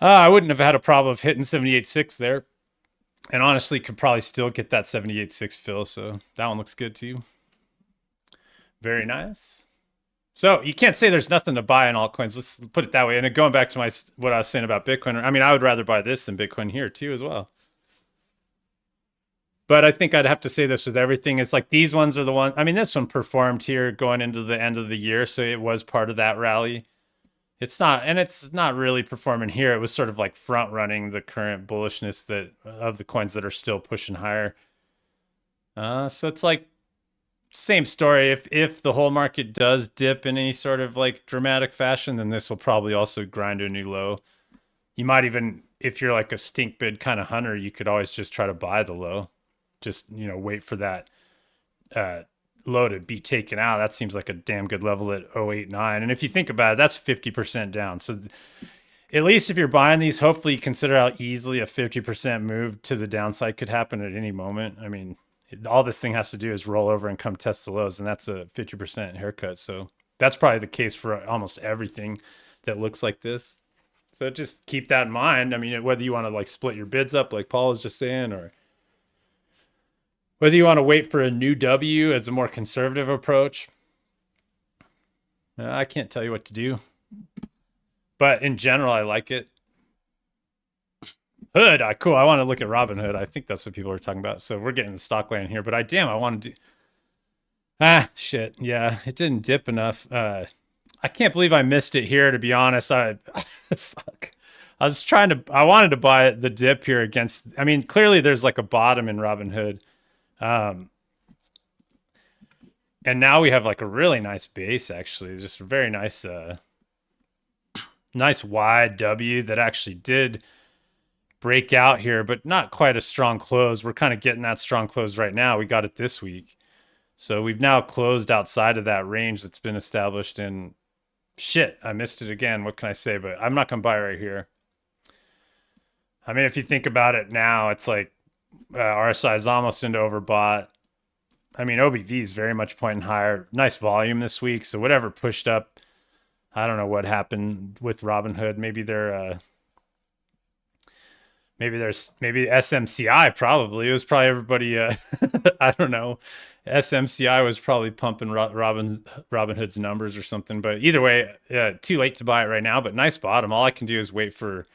[SPEAKER 1] I wouldn't have had a problem of hitting 78.6 there. And honestly, could probably still get that 78.6 fill. So that one looks good too. Very nice. So you can't say there's nothing to buy in altcoins. Let's put it that way. And going back to what I was saying about Bitcoin, I mean, I would rather buy this than Bitcoin here too as well. But I think I'd have to say this with everything. It's like these ones are the ones. I mean, this one performed here going into the end of the year, so it was part of that rally. It's not really performing here. It was sort of like front running the current bullishness of the coins that are still pushing higher. So it's like same story. If the whole market does dip in any sort of like dramatic fashion, then this will probably also grind to a new low. You might even, if you're like a stink bid kind of hunter, you could always just try to buy the low. Just wait for that low to be taken out. That seems like a damn good level at 0.89. And if you think about it, that's 50% down. So at least if you're buying these, hopefully you consider how easily a 50% move to the downside could happen at any moment. I mean, all this thing has to do is roll over and come test the lows, and that's a 50% haircut. So that's probably the case for almost everything that looks like this. So just keep that in mind. I mean, whether you want to like split your bids up like Paul was just saying, or whether you want to wait for a new W as a more conservative approach, I can't tell you what to do, but in general, I like it. Hood, cool. I want to look at Robinhood. I think that's what people are talking about. So we're getting the stock land here, but I want to do. Shit. Yeah, it didn't dip enough. I can't believe I missed it here. To be honest, fuck. I wanted to buy the dip here against. I mean, clearly there's like a bottom in Robinhood, and now we have like a really nice base. Actually, just a very nice, nice wide W that actually did break out here, but not quite a strong close. We're kind of getting that strong close right now. We got it this week. So we've now closed outside of that range that's been established in shit. I missed it again. What can I say? But I'm not going to buy right here. I mean, if you think about it now, it's like RSI is almost into overbought. I mean, OBV is very much pointing higher. Nice volume this week. So whatever pushed up, I don't know what happened with Robinhood. Maybe they're maybe SMCI probably. It was probably everybody. I don't know. SMCI was probably pumping Robinhood's numbers or something. But either way, too late to buy it right now. But nice bottom. All I can do is wait for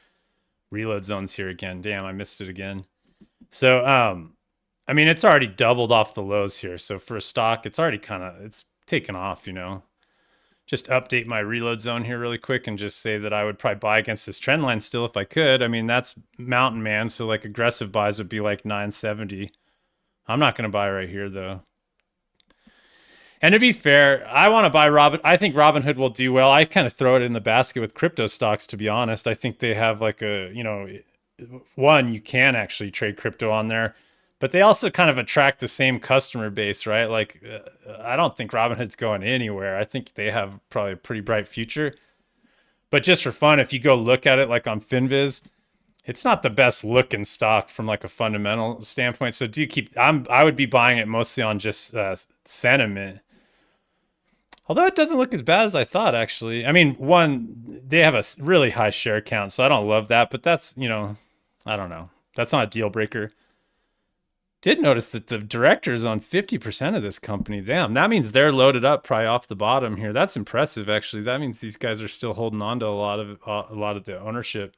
[SPEAKER 1] reload zones here again. Damn, I missed it again. So I mean, it's already doubled off the lows here. So for a stock, it's already it's taken off. Just update my reload zone here really quick and just say that I would probably buy against this trend line still if I could. I mean, that's mountain man. So like aggressive buys would be like 970. I'm not going to buy right here though. And to be fair, I want to buy I think Robinhood will do well. I kind of throw it in the basket with crypto stocks, to be honest. I think they have like one, you can actually trade crypto on there, but they also kind of attract the same customer base, right? Like, I don't think Robinhood's going anywhere. I think they have probably a pretty bright future. But just for fun, if you go look at it like on FinViz, it's not the best looking stock from like a fundamental standpoint. So I would be buying it mostly on just sentiment. Although it doesn't look as bad as I thought, actually. I mean, one, they have a really high share count, so I don't love that, but that's, I don't know. That's not a deal breaker. Did notice that the directors own 50% of this company. Damn, that means they're loaded up probably off the bottom here. That's impressive, actually. That means these guys are still holding on to a lot of the ownership.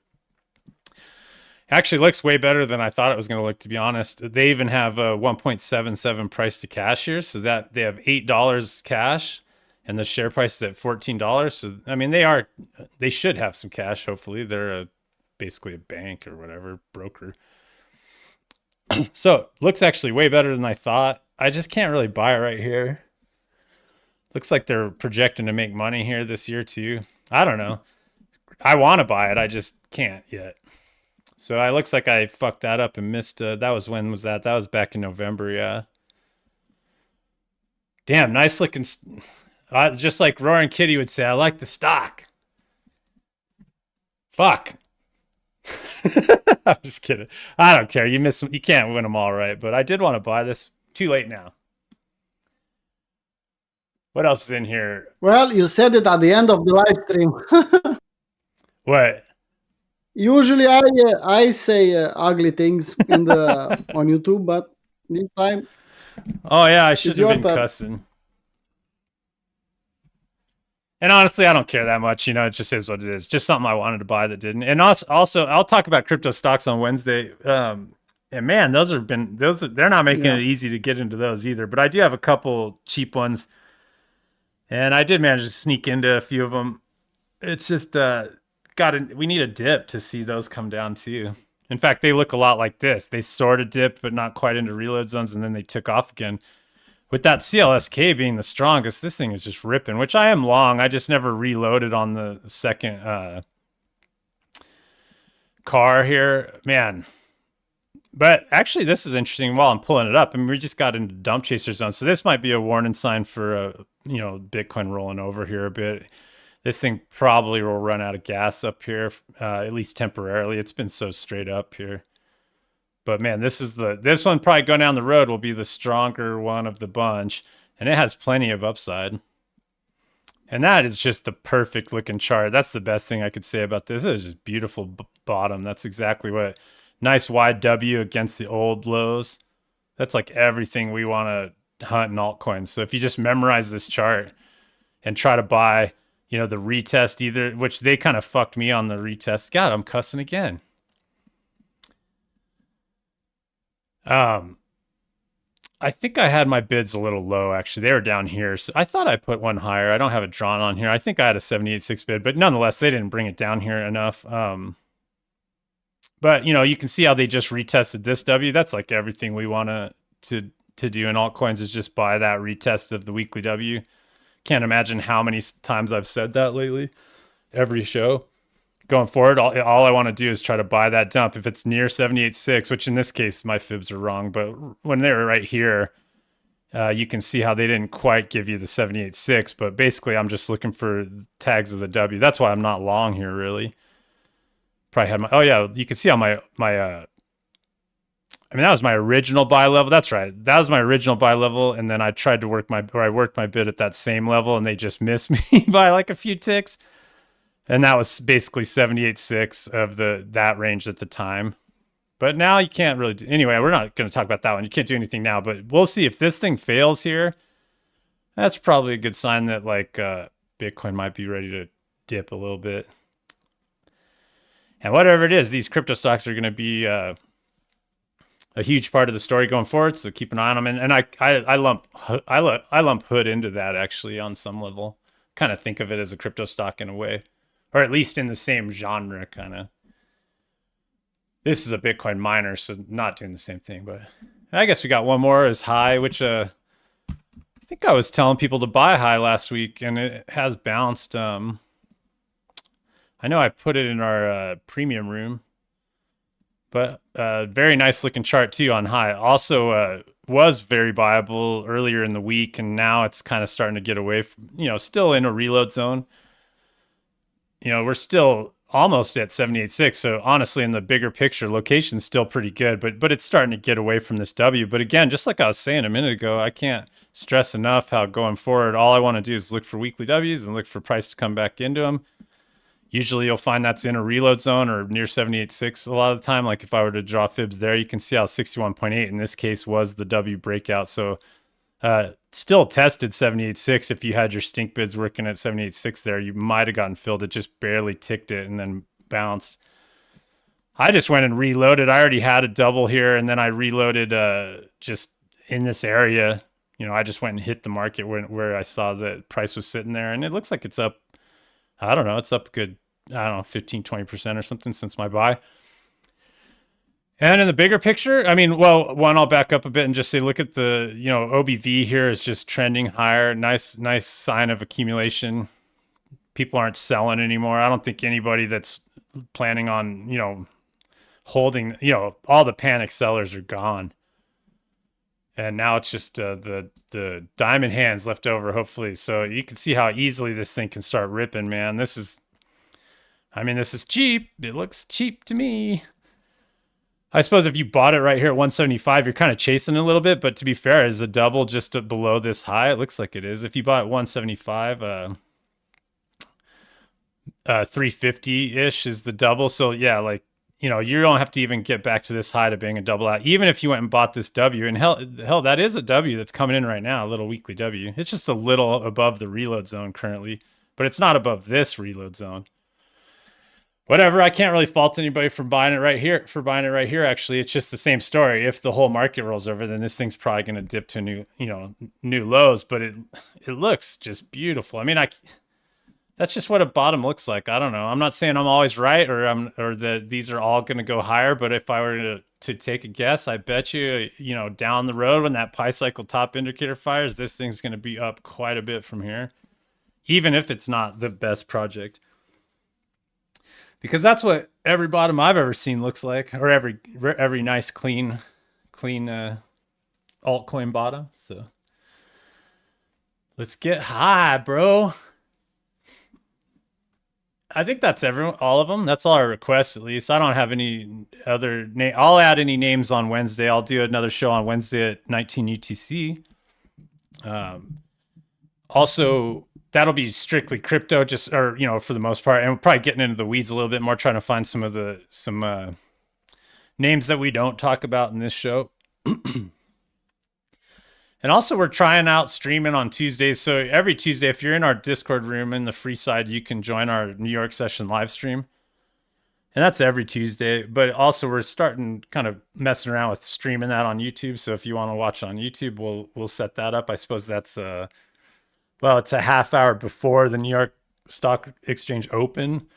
[SPEAKER 1] Actually looks way better than I thought it was going to look, to be honest. They even have a 1.77 price to cash here, so that they have $8 cash, and the share price is at $14. So I mean, they should have some cash. Hopefully, they're basically a bank or whatever, broker. So looks actually way better than I thought. I just can't really buy it right here. Looks like they're projecting to make money here this year too. I don't know. I want to buy it. I just can't yet. So it looks like I fucked that up and missed. That was when was that? That was back in November. Yeah. Damn, nice looking. Just like Roaring Kitty would say, I like the stock. Fuck. I'm just kidding. I don't care. You can't win them all, right? But I did want to buy this. Too late now. What else is in here?
[SPEAKER 2] Well, you said it at the end of the live stream.
[SPEAKER 1] What?
[SPEAKER 2] Usually I say ugly things on YouTube, but this time.
[SPEAKER 1] Oh yeah, I should have been cussing. And honestly, I don't care that much. It just is what it is. Just something I wanted to buy that didn't. And also I'll talk about crypto stocks on Wednesday. And man, they're not making it easy to get into those either. But I do have a couple cheap ones, and I did manage to sneak into a few of them. It's just we need a dip to see those come down too. In fact, they look a lot like this. They sort of dipped, but not quite into reload zones, and then they took off again. With that CLSK being the strongest, this thing is just ripping, which I am long. I just never reloaded on the second car here. Man. But actually, this is interesting while I'm pulling it up. I mean, we just got into dump chaser zone. So this might be a warning sign for, Bitcoin rolling over here a bit. This thing probably will run out of gas up here, at least temporarily. It's been so straight up here. But man, this one probably going down the road will be the stronger one of the bunch, and it has plenty of upside. And that is just the perfect looking chart. That's the best thing I could say about this. It is just beautiful bottom. That's exactly what nice wide W against the old lows. That's like everything we want to hunt in altcoins. So if you just memorize this chart, and try to buy, the retest either, which they kind of fucked me on the retest. God, I'm cussing again. I think I had my bids a little low, actually. They were down here. So I thought I put one higher. I don't have it drawn on here. I think I had a 78.6 bid, but nonetheless, they didn't bring it down here enough. But, you can see how they just retested this W. That's like everything we want to do in altcoins is just buy that retest of the weekly W. Can't imagine how many times I've said that lately. Every show. Going forward, all I want to do is try to buy that dump. If it's near 78.6, which in this case, my fibs are wrong, but when they were right here, you can see how they didn't quite give you the 78.6, but basically I'm just looking for tags of the W. That's why I'm not long here, really. Probably had oh yeah, you can see how that was my original buy level. That's right. That was my original buy level. And then I tried to worked my bid at that same level and they just missed me by like a few ticks. And that was basically 78.6 of that range at the time. But now you can't really do, anyway, we're not going to talk about that one. You can't do anything now, but we'll see if this thing fails here. That's probably a good sign that like Bitcoin might be ready to dip a little bit. And whatever it is, these crypto stocks are going to be a huge part of the story going forward. So keep an eye on them. And I lump Hood into that actually on some level. Kind of think of it as a crypto stock in a way, or at least in the same genre kind of. This is a Bitcoin miner, so not doing the same thing. But I guess we got one more as high, which I think I was telling people to buy high last week, and it has bounced. I know I put it in our premium room, but very nice looking chart too on high. Also was very viable earlier in the week, and now it's kind of starting to get away from, still in a reload zone. We're still almost at 78.6. So honestly, in the bigger picture, location's still pretty good, but it's starting to get away from this W. But again, just like I was saying a minute ago, I can't stress enough how going forward, all I want to do is look for weekly Ws and look for price to come back into them. Usually you'll find that's in a reload zone or near 78.6 a lot of the time. Like if I were to draw fibs there, you can see how 61.8 in this case was the W breakout. So still tested 78.6. If you had your stink bids working at 78.6 there, you might have gotten filled. It just barely ticked it and then bounced. I just went and reloaded. I already had a double here, and then I reloaded just in this area. I just went and hit the market where I saw the price was sitting there, and it looks like it's up. I don't know. It's up a good, 15, 20% or something since my buy. And in the bigger picture, one, I'll back up a bit and just say, look at the, OBV here is just trending higher. Nice sign of accumulation. People aren't selling anymore. I don't think anybody that's planning on, holding, all the panic sellers are gone. And now it's just the diamond hands left over, hopefully. So you can see how easily this thing can start ripping, man. This is cheap. It looks cheap to me. I suppose if you bought it right here at 175, you're kind of chasing a little bit. But to be fair, is a double just below this high? It looks like it is. If you bought it 175, 350-ish is the double. So yeah, like, you don't have to even get back to this high to being a double out. Even if you went and bought this W, and hell, that is a W that's coming in right now, a little weekly W. It's just a little above the reload zone currently, but it's not above this reload zone. Whatever, I can't really fault anybody for buying it right here. Actually, it's just the same story. If the whole market rolls over, then this thing's probably going to dip to new lows. But it looks just beautiful. That's just what a bottom looks like. I don't know. I'm not saying I'm always right or that these are all going to go higher. But if I were to take a guess, I bet you, down the road when that pi cycle top indicator fires, this thing's going to be up quite a bit from here, even if it's not the best project. Because that's what every bottom I've ever seen looks like, or every nice clean altcoin bottom. So let's get high, bro. I think that's all of them. That's all our requests, at least. I don't have any other name. I'll add any names on Wednesday. I'll do another show on Wednesday at 19 UTC. Also, that'll be strictly crypto, for the most part, and we're probably getting into the weeds a little bit more, trying to find some names that we don't talk about in this show. And also, we're trying out streaming on Tuesdays. So every Tuesday, if you're in our Discord room in the free side, you can join our New York session live stream. And that's every Tuesday. But also, we're starting kind of messing around with streaming that on YouTube. So if you want to watch it on YouTube, we'll set that up. I suppose that's well, it's a half hour before the New York Stock Exchange Open.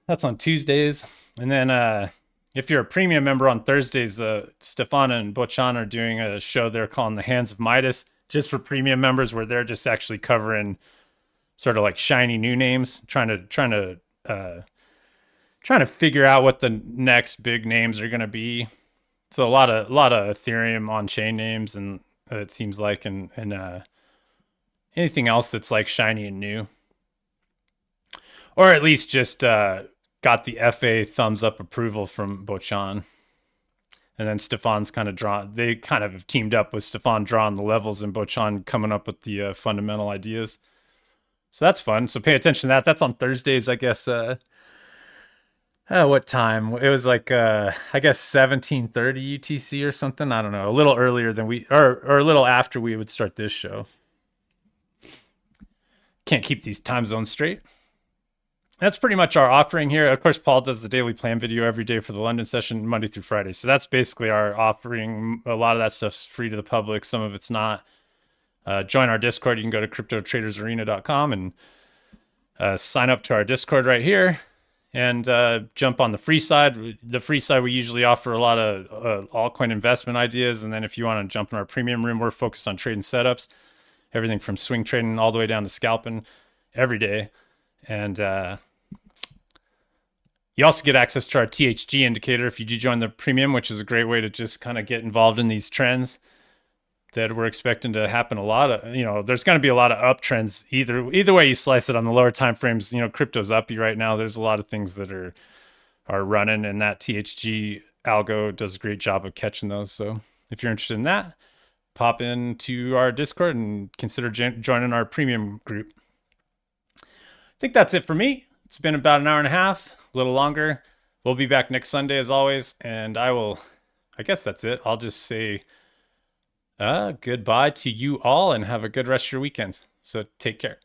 [SPEAKER 1] That's on Tuesdays. And then if you're a premium member on Thursdays, Stefana and Bochan are doing a show they're calling The Hands of Midas, just for premium members, where they're just actually covering sort of like shiny new names, trying to figure out what the next big names are going to be. So a lot of Ethereum on chain names, and it seems like, and anything else that's like shiny and new, or at least just got the FA thumbs up approval from Bochan. And then Stefan's kind of they kind of have teamed up with Stefan drawing the levels and Bochan coming up with the fundamental ideas. So that's fun. So pay attention to that. That's on Thursdays, I guess. What time? It was like I guess 17:30 UTC or something. I don't know. A little earlier than or a little after we would start this show. Can't keep these time zones straight. That's pretty much our offering here. Of course, Paul does the daily plan video every day for the London session, Monday through Friday. So that's basically our offering. A lot of that stuff's free to the public. Some of it's not. Join our Discord. You can go to cryptotradersarena.com and sign up to our Discord right here, and jump on the free side. The free side, we usually offer a lot of altcoin investment ideas. And then if you want to jump in our premium room, we're focused on trading setups, everything from swing trading all the way down to scalping every day. And you also get access to our THG indicator if you do join the premium, which is a great way to just kind of get involved in these trends that we're expecting to happen. A lot of, there's going to be a lot of uptrends either way you slice it on the lower time frames. Crypto's uppy right now. There's a lot of things that are running, and that THG algo does a great job of catching those. So if you're interested in that, pop into our Discord and consider joining our premium group. I think that's it for me. It's been about an hour and a half, a little longer. We'll be back next Sunday as always, and I guess that's it. I'll just say goodbye to you all and have a good rest of your weekends. So take care.